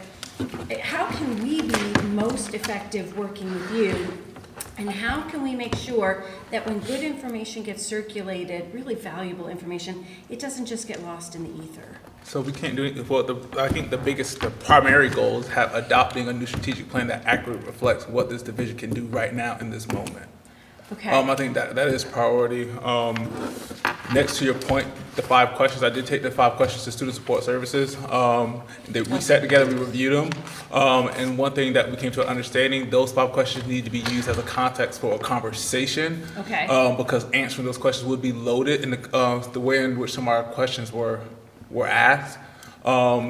how can we be most effective working with you? And how can we make sure that when good information gets circulated, really valuable information, it doesn't just get lost in the ether? So we can't do it. Well, I think the primary goal is adopting a new strategic plan that accurately reflects what this division can do right now in this moment. Okay. I think that is priority. Next to your point, the 5 questions, I did take the 5 questions to Student Support Services. We sat together, we reviewed them. And one thing that we came to an understanding, those 5 questions need to be used as a context for a conversation. Okay. Because answering those questions would be loaded in the way in which some of our questions were asked.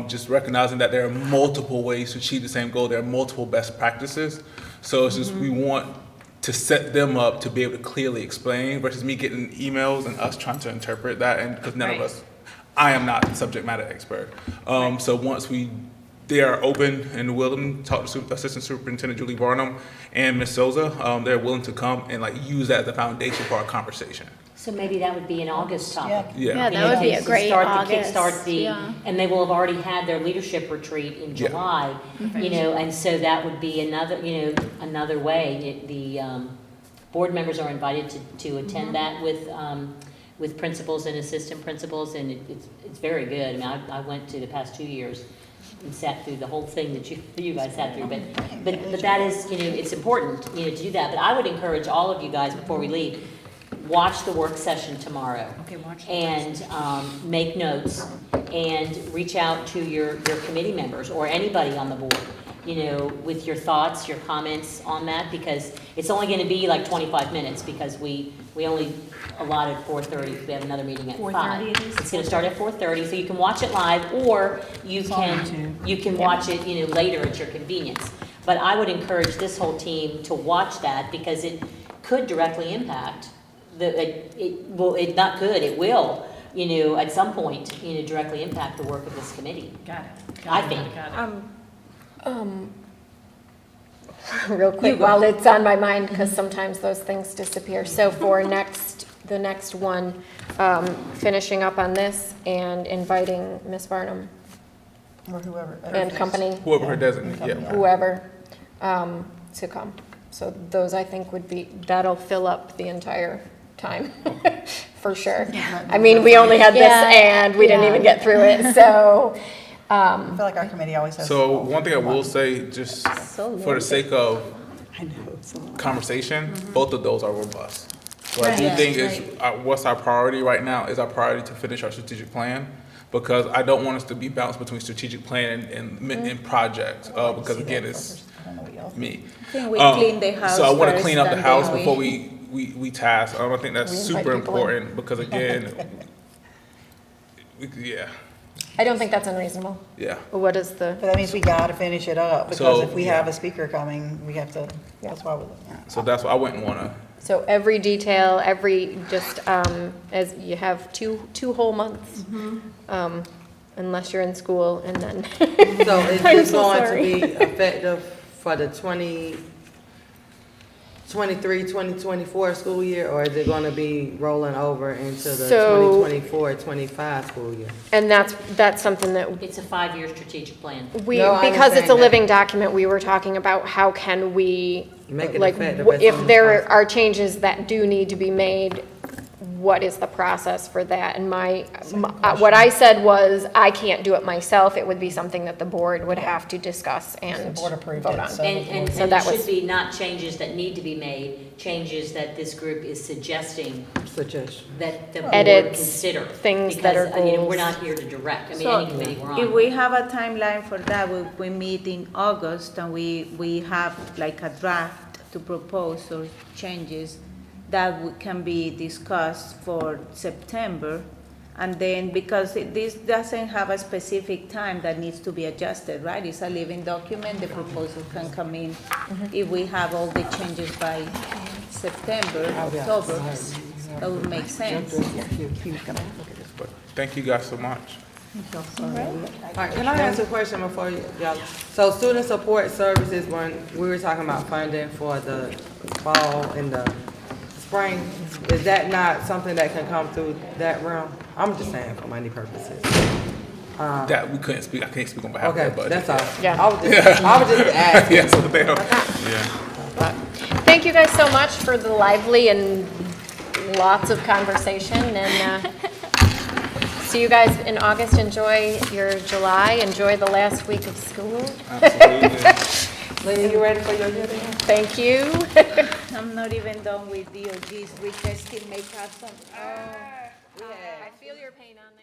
Just recognizing that there are multiple ways to achieve the same goal. There are multiple best practices. So it's just, we want to set them up to be able to clearly explain versus me getting emails and us trying to interpret that, and because none of us, I am not a subject matter expert. So once they are open and willing to talk to Assistant Superintendent Julie Barnum and Ms. Souza, they're willing to come and use that as a foundation for our conversation. So maybe that would be an August topic. Yeah, You that know, would be to a great start August, to kickstart the, yeah. and they will have already had their leadership retreat in Yeah. July, you know, and so that would be another, you know, another way. The board members are invited to attend that with principals and assistant principals, and it's very good. I mean, I went to the past 2 years and sat through the whole thing that you guys sat through, but that is, you know, it's important, you know, to do that. But I would encourage all of you guys, before we leave, watch the work session tomorrow. Okay, watch. And make notes, and reach out to your committee members or anybody on the board, you know, with your thoughts, your comments on that, because it's only gonna be like 25 minutes, because we only allotted 4:30, we have another meeting at 5. 4:30 it is? It's gonna start at 4:30, so you can watch it live, or you can watch it, you know, later at your convenience. But I would encourage this whole team to watch that, because it could directly impact it will, you know, at some point, you know, directly impact the work of this committee. Got it. I think. Got it. Real quick, while it's on my mind, because sometimes those things disappear. So for the next one, finishing up on this and inviting Ms. Barnum Or whoever. and company, Whoever her designee, yeah. whoever, to come. So those, I think, that'll fill up the entire time, for sure. I mean, we only had this Yeah. and we didn't even get through it, so. I feel like our committee always has. So one thing I will say, just for the sake of conversation, both of those are robust. What I do Right. think is, what's our priority right now is our priority to finish our strategic plan, because I don't want us to be bounced between strategic plan and projects, because again, it's I don't know what y'all. me. I think we clean the house So I want to first, clean up the and house then before we task. I think that's We invite super people in. important, because again, yeah, I don't think that's unreasonable. yeah. What is the, But that means we gotta finish it up, because So, if we have a speaker coming, we have to, that's why we're, So that's why I wouldn't want to. so every detail, as you have two whole months, unless you're in school, and then. So is I'm this so going to sorry. be effective for the 2023-2024 school year, or is it going to be rolling over into the So- 2024-25 school year? And that's something that It's a 5-year strategic plan. No, I because it's a understand that. living document, we were talking about how can we, Make it like, effective as if soon as there possible. are changes that do need to be made, what is the process for that? And what I said was, I can't do it myself, it would be something that the board would have to discuss and the board approved vote it, on. so- And So it that should was- be not changes that need to be made, changes that this group is suggesting Suggestion. that the board Edits, consider. things that are Because, you know, we're goals. not here to direct, I mean, So, any committee we're on. if we have a timeline for that, we meet in August and we have like a draft to propose or changes that can be discussed for September. And then, because this doesn't have a specific time that needs to be adjusted, right? It's a living document, the proposal can come in if we have all the changes by September, October, that would make sense. But thank you guys so much. All right, can I ask a question before y'all? So student support services, when we were talking about funding for the fall and the spring, is that not something that can come through that realm? I'm just saying for money purposes. That we couldn't speak. I can't speak on behalf of Okay, that budget. that's all. Yeah. I was just asking. Yeah, so they don't, yeah. Thank you guys so much for the lively and lots of conversation, and see you guys in August. Enjoy your July, enjoy the last week of school. Absolutely. Lady, you ready for your year? Thank you. I'm not even done with DOG's retesting, may have some. I feel your pain on that.